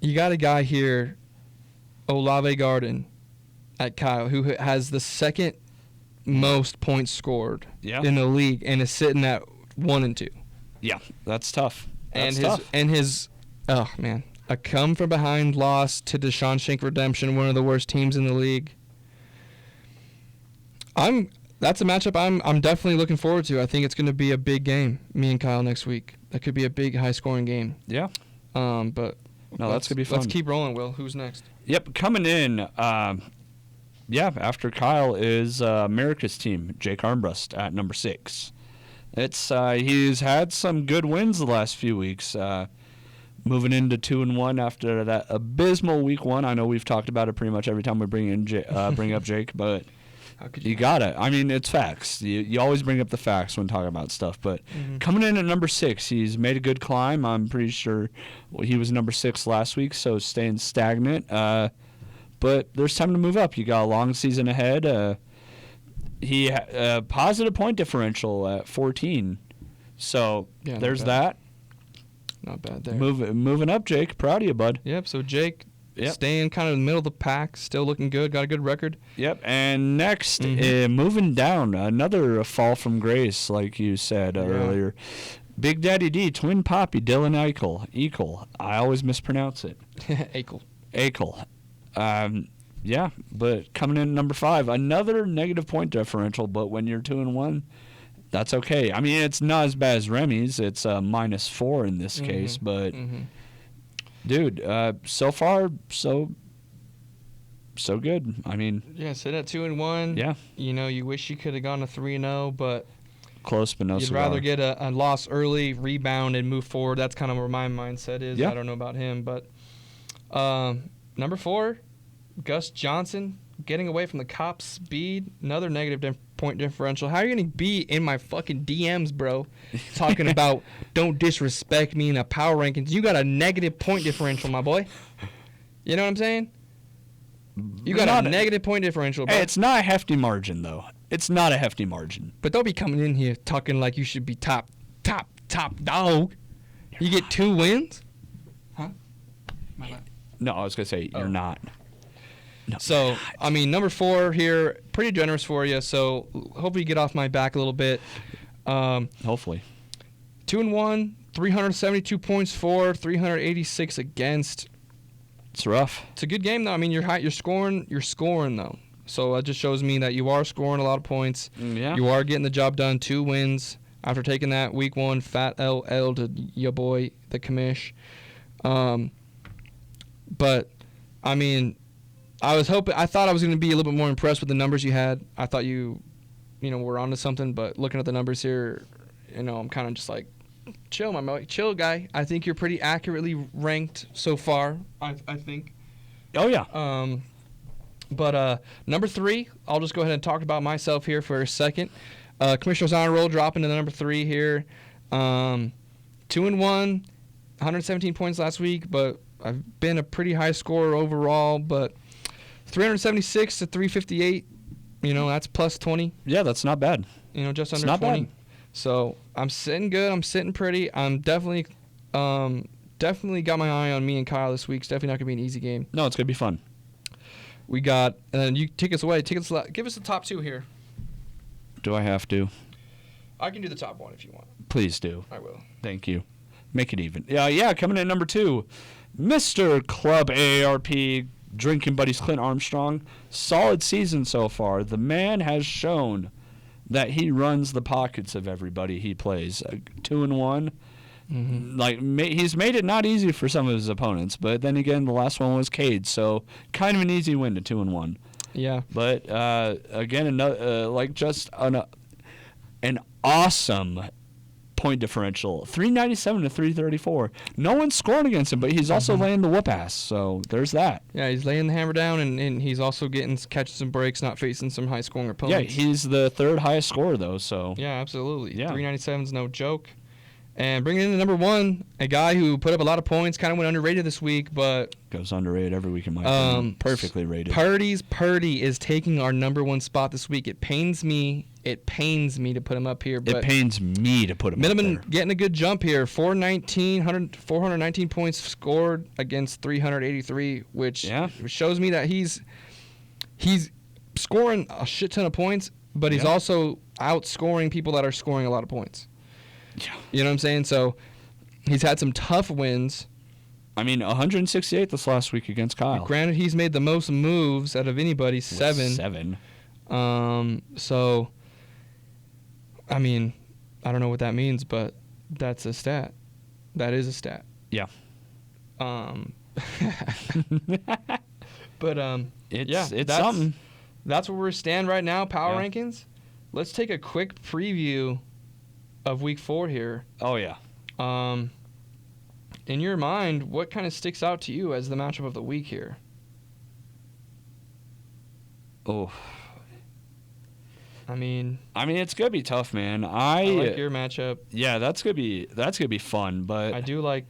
you got a guy here, Olave Garden, at Kyle, who has the second most points scored Yeah. in the league and is sitting at 1-2. Yeah, that's tough. That's And tough. his oh man, a come from behind loss to Deshaun Shank Redemption, one of the worst teams in the league. That's a matchup I'm definitely looking forward to. I think it's going to be a big game, me and Kyle next week. That could be a big high scoring game. Yeah. But No, that's gonna be fun. Let's keep rolling, Will. Who's next? Yep, coming in, after Kyle is America's team, Jake Armbrust at number 6. He's had some good wins the last few weeks, moving into 2-1 after that abysmal week 1. I know we've talked about it pretty much every time we bring up Jake, but How could you got it. I mean, it's facts. You always bring up the facts when talking about stuff. But Mhm. coming in at number 6, he's made a good climb. I'm pretty sure he was number 6 last week, so staying stagnant. But there's time to move up. You got a long season ahead. He positive point differential at 14. So Yeah, not there's bad. that. Not bad there. Moving up, Jake. Proud of you, bud. Yep. So Jake, Yep. staying kind of in the middle of the pack, still looking good. Got a good record. Yep. And next, Mhm. moving down, another fall from grace, like you said earlier. Big Daddy D, Twin Poppy, Dylan Eichel. I always mispronounce it. Eichel. Yeah, but coming in at number 5, another negative point differential, but when you're 2-1, that's okay. I mean, it's not as bad as Remy's. It's -4 in this case, but Mm-hmm. dude, so far, so good. I mean, Yeah, sit at 2-1. yeah, You know, you wish you could have gone to 3-0, but close but no you'd cigar. rather get a loss early, rebound, and move forward. That's kind of where my mindset is. Yeah. I don't know about him, but number 4, Gus Johnson getting away from the Cops speed. Another negative point differential. How are you going to be in my fucking DMs, bro, talking about don't disrespect me in the power rankings? You got a negative point differential, my boy. You know what I'm saying? You got Not a negative point differential, bro. Hey, it's not a hefty margin, though. It's not a hefty margin. But don't be coming in here talking like you should be top dog. You get 2 wins? Huh? No, I was going to say, you're not. No. So, I mean, number 4 here, pretty generous for you. So, hopefully you get off my back a little bit. Hopefully. 2-1, 372 points for, 386 against. It's rough. It's a good game, though. I mean, you're scoring, though. So, that just shows me that you are scoring a lot of points. Yeah. You are getting the job done. 2 wins after taking that week 1 fat LL to your boy, the commish. But, I mean, I thought I was going to be a little bit more impressed with the numbers you had. I thought you were onto something, but looking at the numbers here, I'm kind of just like, chill, my boy, chill, guy. I think you're pretty accurately ranked so far. I think. Oh, yeah. But number 3, I'll just go ahead and talk about myself here for a second. Commissioner's Honor Roll dropping to the number 3 here. 2-1, 117 points last week, but I've been a pretty high scorer overall. But 376 to 358, that's plus 20. Yeah, that's not bad. Just It's under not 20. bad. So I'm sitting good. I'm sitting pretty. I'm definitely got my eye on me and Kyle this week. It's definitely not gonna be an easy game. No, it's going to be fun. We got, and then you take us away. Give us the top 2 here. Do I have to? I can do the top 1 if you want. Please do. I will. Thank you. Make it even. Yeah, coming in at number 2, Mr. Club AARP Drinking Buddies Clint Armstrong. Solid season so far. The man has shown that he runs the pockets of everybody he plays. 2-1. Mm-hmm. He's made it not easy for some of his opponents, but then again, the last one was Cade, so kind of an easy win to 2-1. Yeah. But again, another just an awesome point differential, 397 to 334. No one's scoring against him, but he's also laying the whoop ass. So there's that. Yeah, he's laying the hammer down, and he's also catching some breaks, not facing some high scoring opponents. Yeah, he's the 3rd highest scorer though. So yeah, absolutely. Yeah. 397 is no joke. And bringing in the number 1, a guy who put up a lot of points, kind of went underrated this week, but goes underrated every week in my opinion. Perfectly rated. Purdy is taking our number 1 spot this week. It pains me to put him up here. But it pains me to put him up there. Getting a good jump here. 419 points scored against 383, which shows me that he's scoring a shit ton of points, but he's also outscoring people that are scoring a lot of points. Yeah. You know what I'm saying? So he's had some tough wins. I mean, 168 this last week against Kyle. Granted, he's made the most moves out of anybody, 7. 7. So, I mean, I don't know what that means, but that's a stat. That is a stat. Yeah. But it's something. That's where we stand right now. Power rankings. Let's take a quick preview of week 4 here. Oh yeah. In your mind, what kind of sticks out to you as the matchup of the week here? Oh. I mean, it's gonna be tough, man. I like your matchup. Yeah, that's gonna be fun, but I do like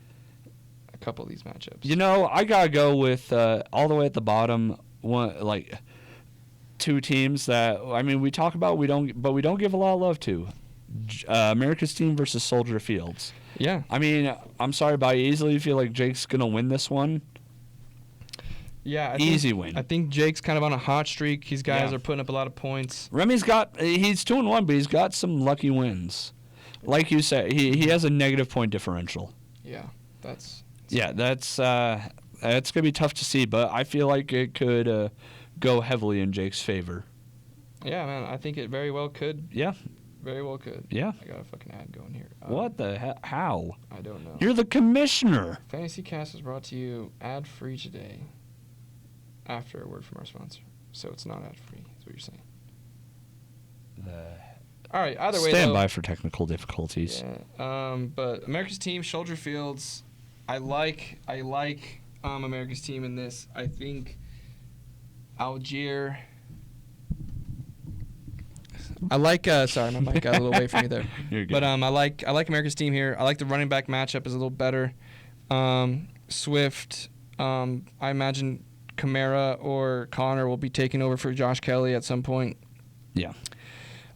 a couple of these matchups. I gotta go with all the way at the bottom. 2 teams that we talk about, we don't give a lot of love to. America's team versus Soldier Fields. Yeah. I'm sorry, but I easily feel like Jake's gonna win this one. Yeah, easy win. I think Jake's kind of on a hot streak. These guys are putting up a lot of points. Remy's he's 2-1, but he's got some lucky wins. Like you said, he has a negative point differential. Yeah, that's gonna be tough to see, but I feel like it could go heavily in Jake's favor. Yeah, man, I think it very well could. Yeah. Very well could. Yeah. I got a fucking ad going here. What the hell? How? I don't know. You're the commissioner. Fantasy Cast is brought to you ad-free today. after a word from our sponsor. So it's not ad free, is what you're saying. All right, either way, Stand though, by for technical difficulties. Yeah. But America's team, Soldier Fields, I like America's team in this. I think Algier. I like. Sorry, my mic got a little away from me there. You're good. But I like America's team here. I like the running back matchup is a little better. Swift. I imagine Kamara or Connor will be taking over for Josh Kelly at some point. Yeah.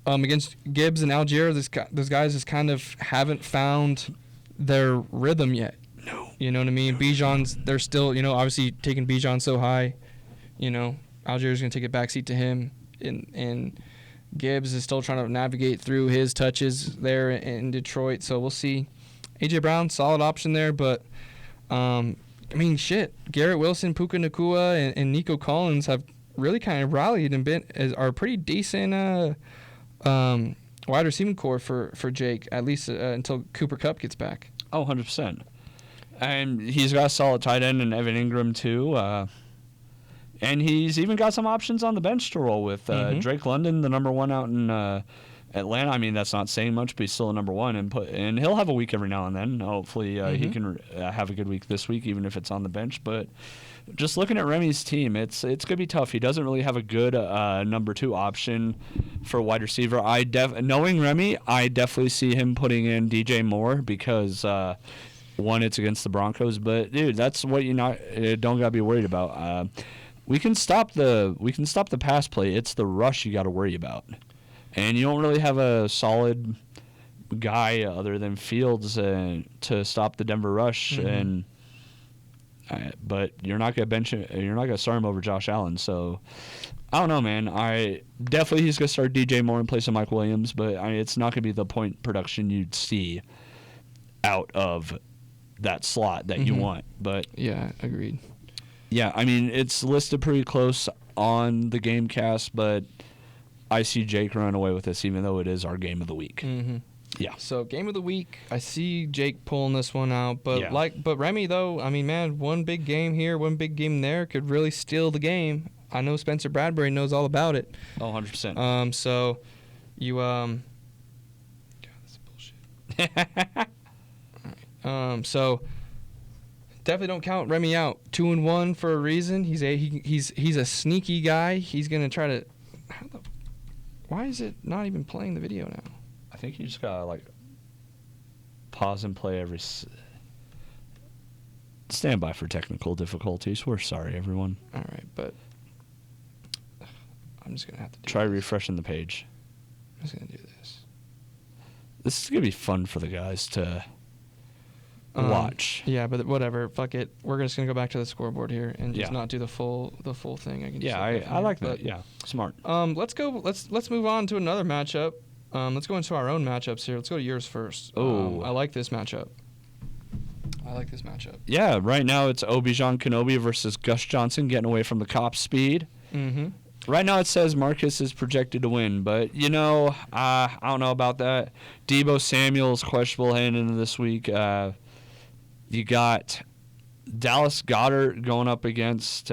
Against Gibbs and Algier, those guys just kind of haven't found their rhythm yet. No. You know what I mean? Bijan's, they're still, obviously taking Bijan so high. Algier's going to take a backseat to him. And Gibbs is still trying to navigate through his touches there in Detroit. So we'll see. A.J. Brown, solid option there. But, Garrett Wilson, Puka Nacua, and Nico Collins have really kind of rallied and are pretty decent wide receiving core for Jake, at least until Cooper Kupp gets back. Oh, 100%. And he's got a solid tight end in Evan Ingram, too. And he's even got some options on the bench to roll with. Drake London, the number one out in Atlanta. I mean, that's not saying much, but he's still a number one. And he'll have a week every now and then. Hopefully he can have a good week this week, even if it's on the bench. But just looking at Remy's team, it's going to be tough. He doesn't really have a good number two option for wide receiver. Knowing Remy, I definitely see him putting in DJ Moore because one, it's against the Broncos, but dude, that's what you don't gotta be worried about. We can stop the pass play. It's the rush you got to worry about, and you don't really have a solid guy other than Fields to stop the Denver rush and. But you're not gonna start him over Josh Allen. So I don't know, man. He's gonna start DJ Moore in place of Mike Williams, but it's not gonna be the point production you'd see out of that slot that you want. But yeah, agreed. Yeah, I mean it's listed pretty close on the Gamecast, but I see Jake run away with this, even though it is our game of the week. Mm-hmm. Yeah. So game of the week, I see Jake pulling this one out, but Yeah. but Remy though, I mean, man, one big game here, one big game there could really steal the game. I know Spencer Bradbury knows all about it. Oh, 100%. So you God, this is bullshit. So definitely don't count Remy out. 2-1 for a reason. He's a sneaky guy. He's gonna try to. Why is it not even playing the video now? I think you just gotta pause and play every. Stand by for technical difficulties. We're sorry, everyone. All right, but I'm just gonna have to Try refreshing the page. I'm just gonna do this. This is gonna be fun for the guys to watch. Yeah, but whatever. Fuck it. We're just gonna go back to the scoreboard here and just Yeah. not do the full thing. I can. Just Yeah, look up I here, like but, that. Yeah, smart. Let's go. Let's move on to another matchup. Let's go into our own matchups here. Let's go to yours first. Oh. I like this matchup. Yeah, right now it's Obijan Kenobi versus Gus Johnson getting away from the cop speed. Mm-hmm. Right now it says Marcus is projected to win, but I don't know about that. Deebo Samuel's questionable heading into this week. You got Dallas Goedert going up against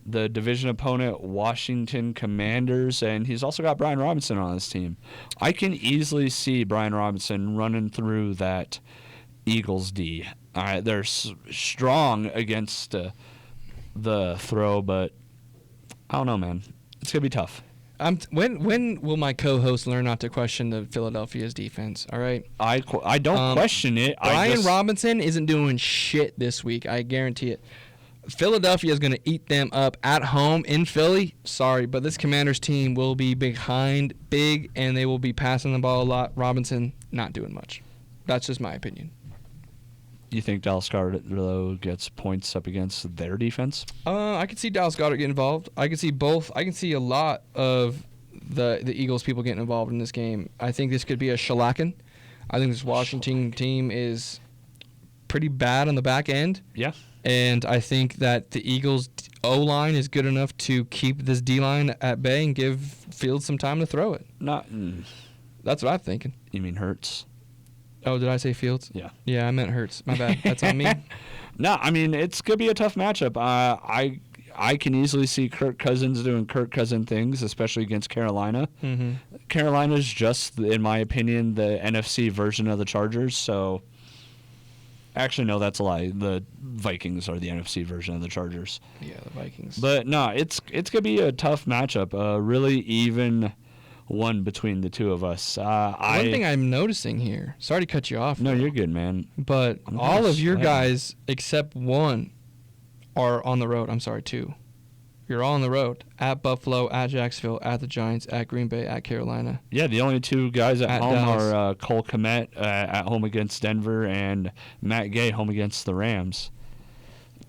the division opponent Washington Commanders, and he's also got Brian Robinson on his team. I can easily see Brian Robinson running through that Eagles D. They're strong against the throw, but I don't know, man. It's gonna be tough. When will my co-host learn not to question the Philadelphia's defense? All right. I don't question it. Brian Robinson isn't doing shit this week. I guarantee it. Philadelphia is going to eat them up at home in Philly. Sorry, but this Commanders team will be behind big, and they will be passing the ball a lot. Robinson not doing much. That's just my opinion. You think Dallas Goedert, though, gets points up against their defense? I could see Dallas Goedert get involved. I could see both. I can see a lot of the Eagles people getting involved in this game. I think this could be a shellacking. I think this Washington team is pretty bad on the back end. Yeah. And I think that the Eagles' O-line is good enough to keep this D-line at bay and give Fields some time to throw it. That's what I'm thinking. You mean Hurts? Oh, did I say Fields? Yeah. Yeah, I meant Hurts. My bad. That's on me. No, I mean, it's going to be a tough matchup. I can easily see Kirk Cousins doing Kirk Cousin things, especially against Carolina. Mm-hmm. Carolina's just, in my opinion, the NFC version of the Chargers. So, actually, no, that's a lie. The Vikings are the NFC version of the Chargers. Yeah, the Vikings. But no, it's gonna be a tough matchup. A really even one between the two of us. One thing I'm noticing here. Sorry to cut you off. No, you're good, man. But I'm all kinda of your sweating. guys except one are on the road. I'm sorry, two. You're all on the road. At Buffalo, at Jacksonville, at the Giants, at Green Bay, at Carolina. Yeah, the only two guys at home Dallas. are Cole Kmet at home against Denver and Matt Gay home against the Rams.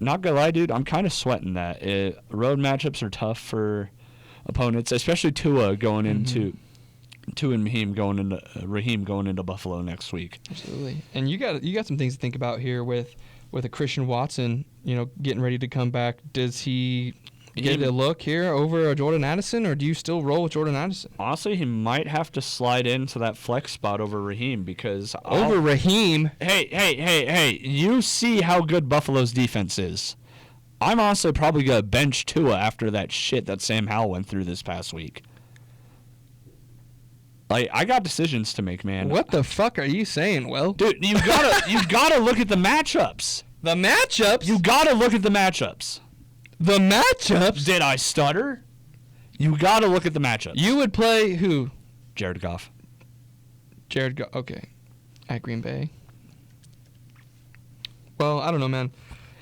Not gonna lie, dude, I'm kind of sweating that. Road matchups are tough for opponents, especially Tua going into Tua and Raheem going into Buffalo next week. Absolutely. And you got some things to think about here with a Christian Watson, getting ready to come back. Does he get a look here over Jordan Addison, or do you still roll with Jordan Addison? Honestly, he might have to slide into that flex spot over Raheem because Over Raheem? Hey! You see how good Buffalo's defense is. I'm honestly probably gonna bench Tua after that shit that Sam Howell went through this past week. Like, I got decisions to make, man. What the fuck are you saying, Will? Dude, you gotta look at the matchups. The matchups? You gotta look at the matchups. The matchups? Did I stutter? You gotta look at the matchups. You would play who? Jared Goff. Okay. At Green Bay. Well, I don't know, man.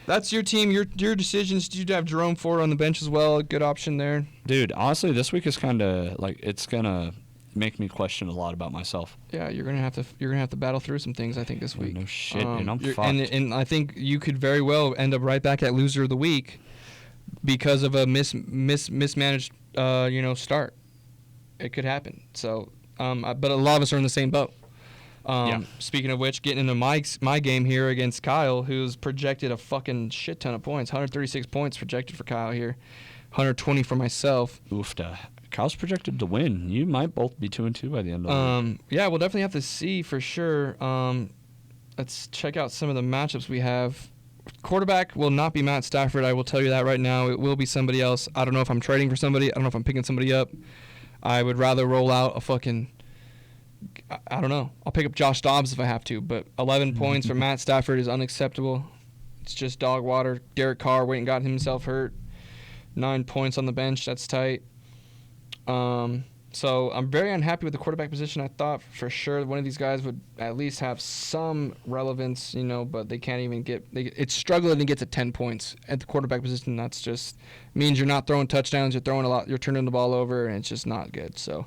That's your team, your decisions. Do you have Jerome Ford on the bench as well? A good option there. Dude, honestly, this week is kind of like it's gonna make me question a lot about myself. Yeah, you're gonna have to battle through some things, I think, this week. No shit, and I'm you're- fucked. and I think you could very well end up right back at loser of the week because of a mismanaged start. It could happen. So, but a lot of us are in the same boat. Speaking of which, getting into my game here against Kyle, who's projected a fucking shit ton of points. 136 points projected for Kyle here. 120 for myself. Oofta. Kyle's projected to win. You might both be 2-2 by the end of the week. Yeah, we'll definitely have to see for sure. Let's check out some of the matchups we have. Quarterback will not be Matt Stafford. I will tell you that right now. It will be somebody else. I don't know if I'm trading for somebody. I don't know if I'm picking somebody up. I would rather roll out a fucking... I don't know. I'll pick up Josh Dobbs if I have to, but 11 points for Matt Stafford is unacceptable. It's just dog water. Derek Carr went and got himself hurt. 9 points on the bench. That's tight. So I'm very unhappy with the quarterback position. I thought for sure one of these guys would at least have some relevance, but they can't even get. It's struggling to get to 10 points at the quarterback position. That's just means you're not throwing touchdowns. You're throwing a lot. You're turning the ball over, and it's just not good. So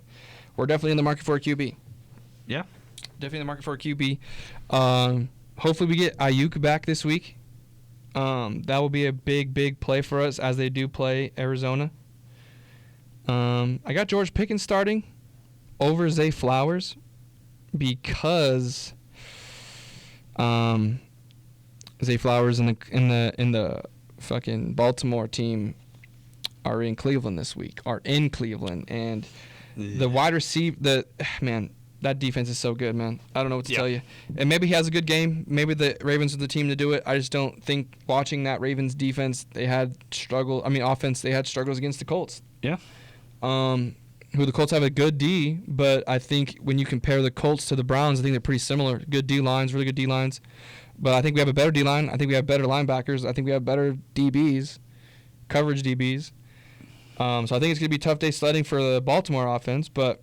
we're definitely in the market for a QB. Yeah. Definitely in the market for a QB. Hopefully we get Ayuk back this week. That will be a big play for us as they do play Arizona. I got George Pickens starting over Zay Flowers because Zay Flowers and the fucking Baltimore team are in Cleveland this week. And the wide receiver, that defense is so good, man. I don't know what to tell you. And maybe he has a good game. Maybe the Ravens are the team to do it. I just don't think watching that Ravens defense, offense, they had struggles against the Colts. Yeah. Who the Colts have a good D, but I think when you compare the Colts to the Browns, I think they're pretty similar. Good D lines, really good D lines. But I think we have a better D line. I think we have better linebackers. I think we have better DBs, coverage DBs. So I think it's going to be a tough day sledding for the Baltimore offense, but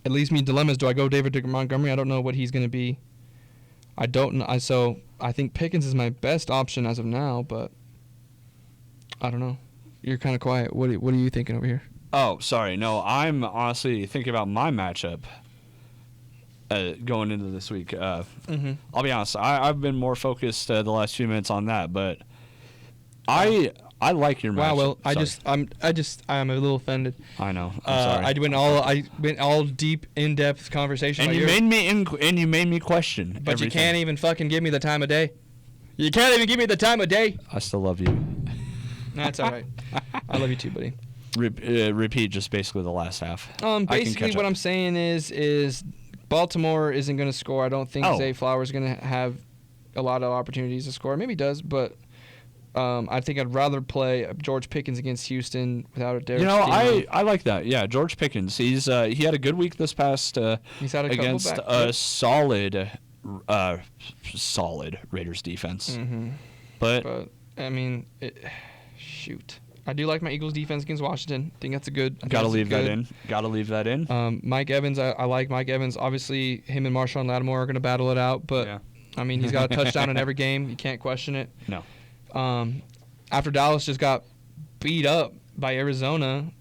it leaves me dilemmas. Do I go David Montgomery? I don't know what he's going to be. I don't know. So I think Pickens is my best option as of now, but I don't know. You're kind of quiet. What are you thinking over here? Oh, sorry. No, I'm honestly thinking about my matchup going into this week. I'll be honest. I've been more focused the last few minutes on that, but I like your matchup. Wow. Well, Sorry. I'm a little offended. I know. I'm sorry. I went all deep, in-depth conversation. And you made me question. But everything. you can't even fucking give me the time of day. You can't even give me the time of day. I still love you. That's all right. I love you too, buddy. Repeat just basically the last half. Basically, what I'm saying is Baltimore isn't going to score. I don't think Zay Flowers is going to have a lot of opportunities to score. Maybe he does, but I think I'd rather play George Pickens against Houston without a Derek You know, Stingley. I like that. Yeah, George Pickens. He had a good week this past He's had a couple against back. a solid Raiders defense. But I mean, shoot. I do like my Eagles defense against Washington. I think that's a good. gotta leave that in. Gotta leave that in. Mike Evans, I like Mike Evans. Obviously, him and Marshawn Lattimore are going to battle it out, but Yeah. I mean, he's got a touchdown in every game. You can't question it. No. After Dallas just got beat up by Arizona,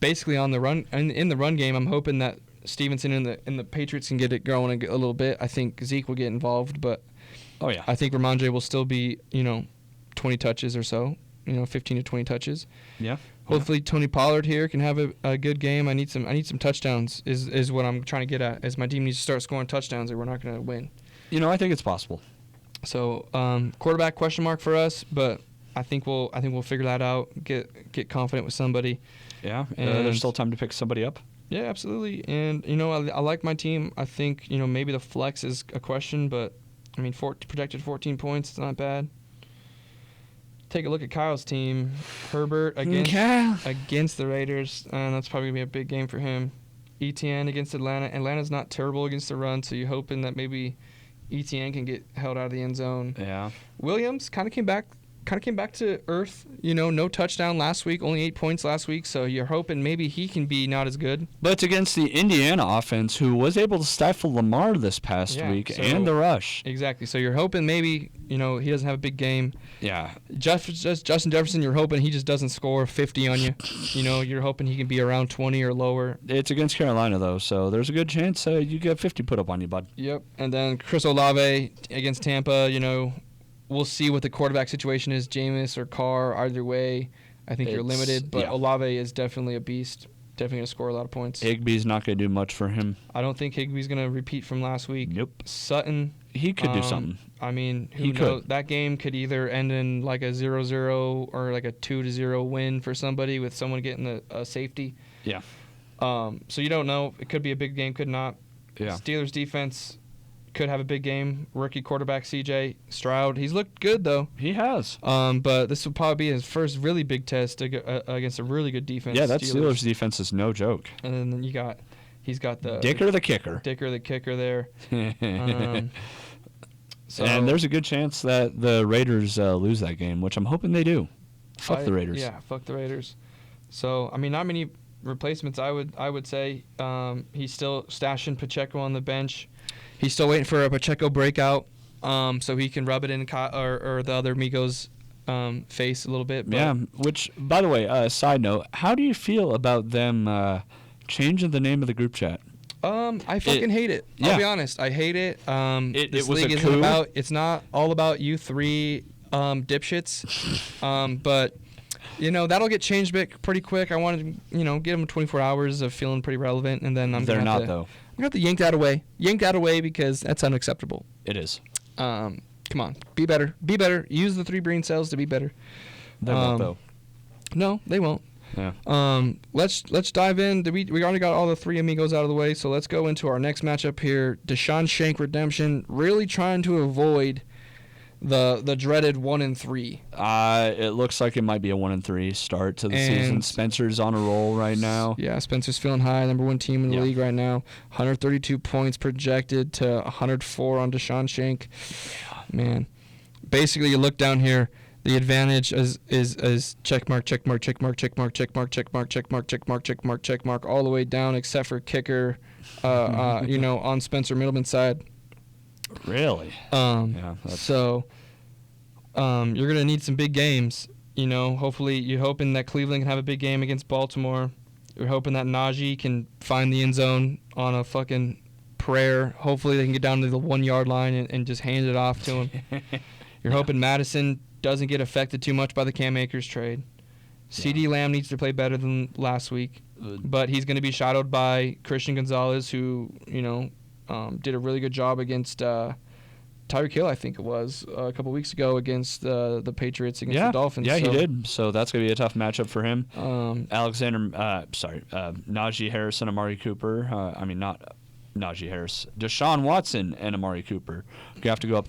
basically on the run in the run game, I'm hoping that Stevenson and the Patriots can get it going a little bit. I think Zeke will get involved, but Oh yeah. I think Ramondre will still be 20 touches or so, 15 to 20 touches. Yeah. Hopefully Tony Pollard here can have a good game. I need some touchdowns is what I'm trying to get at. As my team needs to start scoring touchdowns or we're not going to win. I think it's possible. So quarterback question mark for us, but I think we'll figure that out. Get confident with somebody. Yeah. And There's still time to pick somebody up. Yeah, absolutely. And I like my team. I think maybe the flex is a question, but I mean projected 14 points. It's not bad. Take a look at Kyle's team. Herbert against the Raiders, and that's probably gonna be a big game for him. ETN against Atlanta. Atlanta's not terrible against the run, so you're hoping that maybe ETN can get held out of the end zone. Yeah. Williams kind of came back to earth. No touchdown last week, only 8 points last week. So you're hoping maybe he can be not as good. But it's against the Indiana offense, who was able to stifle Lamar this past week and the rush. Exactly. So you're hoping maybe he doesn't have a big game. Yeah. Justin Jefferson, you're hoping he just doesn't score 50 on you. You're hoping he can be around 20 or lower. It's against Carolina though, so there's a good chance you get 50 put up on you, bud. Yep. And then Chris Olave against Tampa. We'll see what the quarterback situation is, Jameis or Carr. Either way, I think you're limited. But Olave is definitely a beast. Definitely going to score a lot of points. Higbee's not going to do much for him. I don't think Higbee's going to repeat from last week. Nope. Sutton. He could do something. I mean, who knows? That game could either end in like a 0-0 or like a 2-0 win for somebody with someone getting a safety. Yeah. So you don't know. It could be a big game, could not. Yeah. Steelers defense could have a big game. Rookie quarterback CJ Stroud. He's looked good though. He has. But this will probably be his first really big test against a really good defense. Yeah, that Steelers defense is no joke. And then he's got the Dicker the kicker. Dicker the kicker there. So, and there's a good chance that the Raiders lose that game, which I'm hoping they do. Fuck the Raiders. Yeah, fuck the Raiders. So I mean, not many replacements. I would say he's still stashing Pacheco on the bench. He's still waiting for a Pacheco breakout, so he can rub it in or the other Migos face a little bit. But yeah. Which, by the way, side note, how do you feel about them changing the name of the group chat? I fucking hate it. I'll be honest. I hate it. This it was league a isn't coup. about. It's not all about you three dipshits. But that'll get changed pretty quick. I wanted to give them 24 hours of feeling pretty relevant, and then They're not though. I'm gonna have to yank that away because that's unacceptable. It is. Come on, be better. Use the 3 brain cells to be better. They won't though. No, they won't. Yeah. Let's dive in. We already got all the 3 amigos out of the way, so let's go into our next matchup here. Deshaun Shank redemption, really trying to avoid the dreaded 1-3. It looks like it might be a 1-3 start to the season. Spencer's on a roll right now. Yeah, Spencer's feeling high, number 1 team in the league right now. 132 points projected to 104 on Deshaun Shank. Man, basically you look down here. The advantage is checkmark, checkmark, checkmark, checkmark, checkmark, checkmark, checkmark, checkmark, checkmark, checkmark, all the way down except for kicker, on Spencer Middleman's side. Really? Yeah. So, you're gonna need some big games. Hopefully you're hoping that Cleveland can have a big game against Baltimore. You're hoping that Najee can find the end zone on a fucking prayer. Hopefully they can get down to the 1-yard line and just hand it off to him. You're hoping Madison doesn't get affected too much by the Cam Akers trade. CeeDee Lamb needs to play better than last week, but he's going to be shadowed by Christian Gonzalez, who did a really good job against Tyreek Hill, I think it was, a couple weeks ago against the Patriots against the Dolphins. Yeah, he did. So that's going to be a tough matchup for him. Najee Harris and Amari Cooper. Najee Harris, Deshaun Watson, and Amari Cooper. You have to go up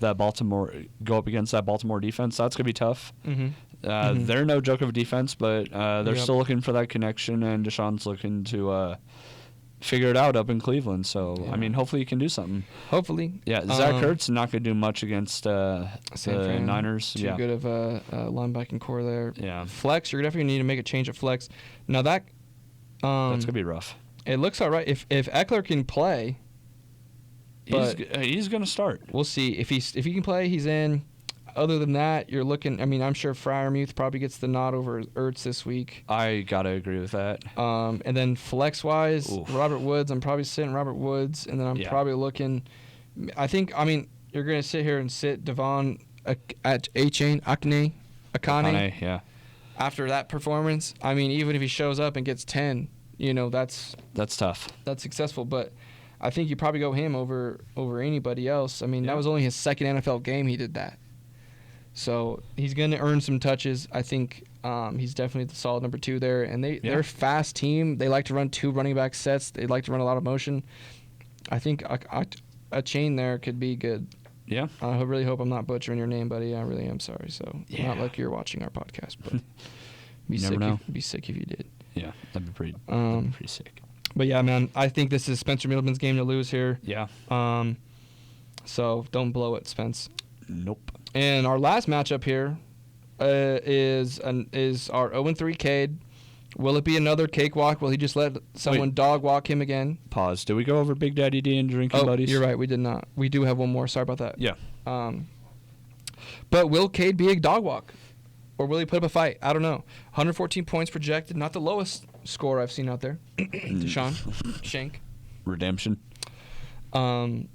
against that Baltimore defense. That's gonna be tough. Mm-hmm. They're no joke of a defense, but they're Yep. still looking for that connection, and Deshaun's looking to figure it out up in Cleveland. So Yeah. I mean, hopefully he can do something. Hopefully. Yeah, Zach Ertz not gonna do much against the San Fran, Niners. Too Yeah, good of a linebacking core there. yeah, Flex, you're definitely need to make a change at flex. Now that that's gonna be rough. it looks all right. If Eckler can play, but He's gonna start. we'll see if he can play. He's in. Other than that, you're looking. I mean, I'm sure Freiermuth probably gets the nod over Ertz this week. I gotta agree with that. And then flex wise, Oof. Robert Woods. I'm probably sitting Robert Woods, and then I'm Yeah. probably looking. I mean, you're gonna sit here and sit Devon at Akane. Yeah, After that performance, I mean, even if he shows up and gets 10, that's tough. successful. But I think you probably go him over anybody else. I mean, Yeah. that was only his second NFL game he did that. So he's going to earn some touches. I think he's definitely the solid number 2 there. And they're a fast team. They like to run 2 running back sets. They like to run a lot of motion. I think a chain there could be good. Yeah. I really hope I'm not butchering your name, buddy. I really am sorry. So Yeah. not like you're watching our podcast, but You never know. Be sick if you did. Yeah, that'd be pretty sick. But yeah, man, I think this is Spencer Middleton's game to lose here. Yeah. So don't blow it, Spence. Nope. And our last matchup here is our 0-3 Cade. Will it be another cakewalk? Will he just let someone dog walk him again? Pause. Did we go over Big Daddy D and drinking buddies? You're right. We did not. We do have one more. Sorry about that. Yeah. But will Cade be a dog walk? Or will he put up a fight? I don't know. 114 points projected. Not the lowest score I've seen out there. Deshaun. Shank. Redemption. But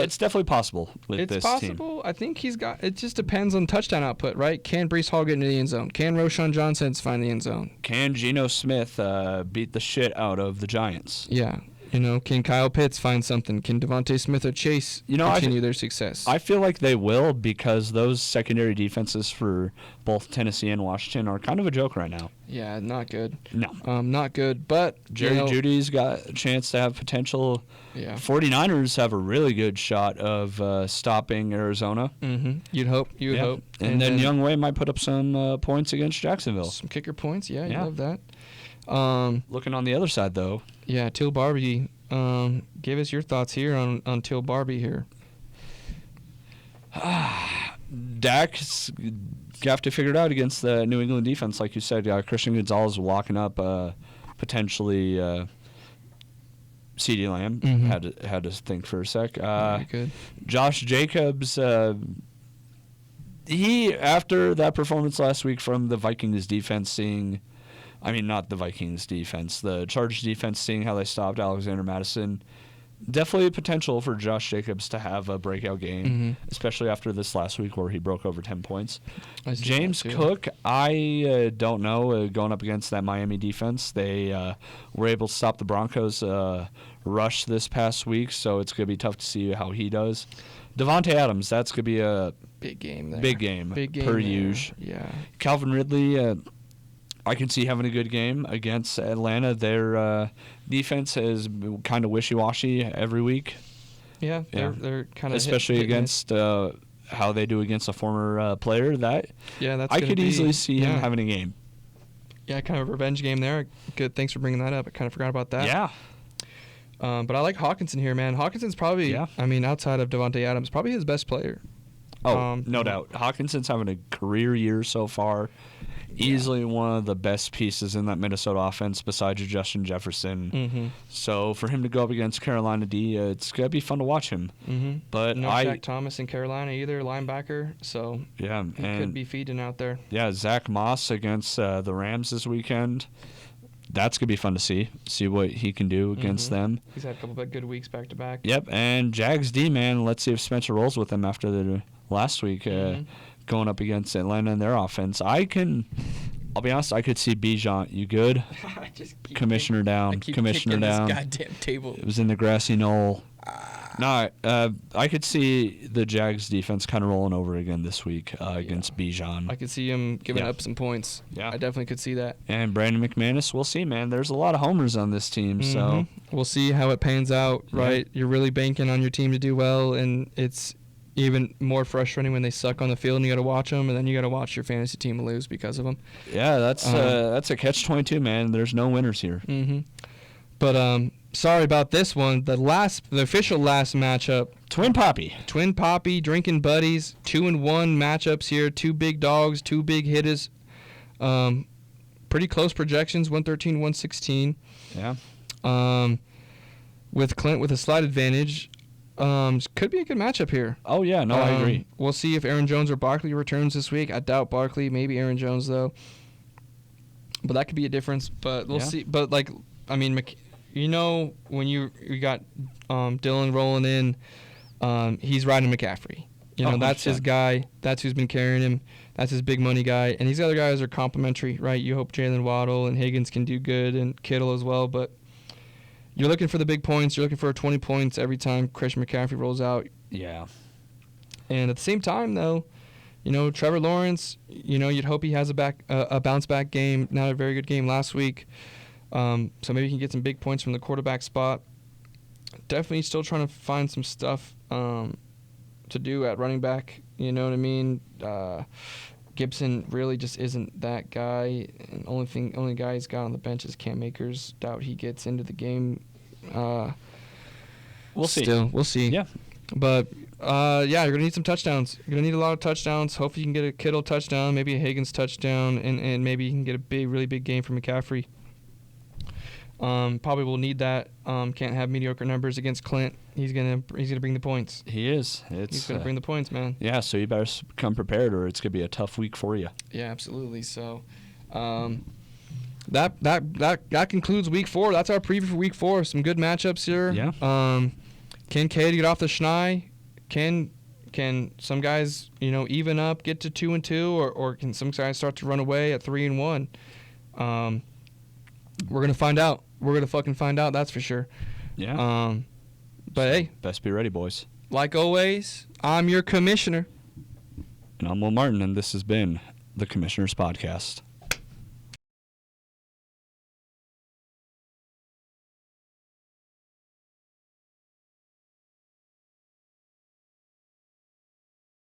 it's definitely possible with it's this possible. I think he's got. It just depends on touchdown output, right? Can Breece Hall get into the end zone? Can Roshan Johnson find the end zone? Can Geno Smith beat the shit out of the Giants? Yeah. Can Kyle Pitts find something? Can Devontae Smith or Chase continue their success? I feel like they will, because those secondary defenses for both Tennessee and Washington are kind of a joke right now. Yeah, not good. No. Not good. But Jerry Judy's got a chance to have potential. Yeah. 49ers have a really good shot of stopping Arizona. Mm-hmm. You'd hope. You would hope. And then Younghoe might put up some points against Jacksonville. Some kicker points. Yeah, you Yeah. love that. Looking on the other side, though. Yeah, Till Barbie. Give us your thoughts here on Till Barbie here. Dak's have to figure it out against the New England defense, like you said. Christian Gonzalez locking up potentially CeeDee Lamb. Mhm. Had to think for a sec. Very good. Josh Jacobs. He, after that performance last week from the Vikings defense, not the Vikings defense, the Chargers defense, seeing how they stopped Alexander Mattison, definitely potential for Josh Jacobs to have a breakout game, especially after this last week where he broke over 10 points. I see James that too. Cook, I don't know, going up against that Miami defense. They were able to stop the Broncos' rush this past week, so it's going to be tough to see how he does. Devontae Adams, that's going to be a Big game there. big game there. per usual. Yeah. Calvin Ridley, I can see having a good game against Atlanta. Their defense is kind of wishy-washy every week. Yeah, they're kind of especially against how they do against a former player. That's I could easily see him having a game. Yeah, kind of a revenge game there. Good, thanks for bringing that up. I kind of forgot about that. Yeah. But I like Hawkinson here, man. Hawkinson's probably, outside of Devontae Adams, probably his best player. Oh, no doubt. Hawkinson's having a career year so far. Easily one of the best pieces in that Minnesota offense besides Justin Jefferson. Mm-hmm. So for him to go up against Carolina D, it's going to be fun to watch him. Mm-hmm. But no Jack Thomas in Carolina either, linebacker. So he could be feeding out there. Yeah, Zach Moss against the Rams this weekend. That's going to be fun to see what he can do against them. He's had a couple of good weeks back to back. Yep, and Jags D, man, let's see if Spencer rolls with them after the last week going up against Atlanta and their offense. I'll be honest, I could see Bijan. You good? I just keep Commissioner down. I keep Commissioner kicking down. This goddamn table. It was in the grassy knoll. No, I could see the Jags defense kind of rolling over again this week against Bijan. I could see him giving up some points. Yeah. I definitely could see that. And Brandon McManus, we'll see, man. There's a lot of homers on this team, so we'll see how it pans out, right? You're really banking on your team to do well, and it's even more frustrating when they suck on the field and you got to watch them, and then you got to watch your fantasy team lose because of them. Yeah, that's a catch-22, man. There's no winners here. But sorry about this one. The official last matchup. Twin Poppy drinking buddies, 2-1 matchups here. Two big dogs, two big hitters. Pretty close projections, 113, 116. Yeah. With Clint with a slight advantage. Could be a good matchup here. Oh, yeah. No, I agree. We'll see if Aaron Jones or Barkley returns this week. I doubt Barkley. Maybe Aaron Jones, though. But that could be a difference. But we'll see. But, when you got Dylan rolling in, he's riding McCaffrey. That's his guy. That's who's been carrying him. That's his big money guy. And these other guys are complimentary, right? You hope Jalen Waddle and Higgins can do good, and Kittle as well. But you're looking for the big points. You're looking for 20 points every time Christian McCaffrey rolls out. Yeah. And at the same time, though, Trevor Lawrence, you'd hope he has a bounce-back game. Not a very good game last week. So maybe he can get some big points from the quarterback spot. Definitely still trying to find some stuff to do at running back. You know what I mean? Gibson really just isn't that guy. And only guy he's got on the bench is Cam Akers. Doubt he gets into the game. We'll see. We'll see. Yeah. But, you're going to need some touchdowns. You're going to need a lot of touchdowns. Hopefully you can get a Kittle touchdown, maybe a Higgins touchdown, and maybe you can get a really big game from McCaffrey. Probably will need that. Can't have mediocre numbers against Clint. He's gonna bring the points. He is. He's gonna bring the points, man. Yeah, so you better come prepared, or it's gonna be a tough week for you. Yeah, absolutely. So, that concludes week 4. That's our preview for week 4. Some good matchups here. Yeah. Can Cade get off the schneid? Can some guys even up, get to 2-2, or can some guys start to run away at 3-1? We're gonna find out. We're gonna fucking find out. That's for sure. Yeah. But hey, best be ready, boys. Like always, I'm your commissioner. And I'm Will Martin, and this has been the Commissioner's Podcast.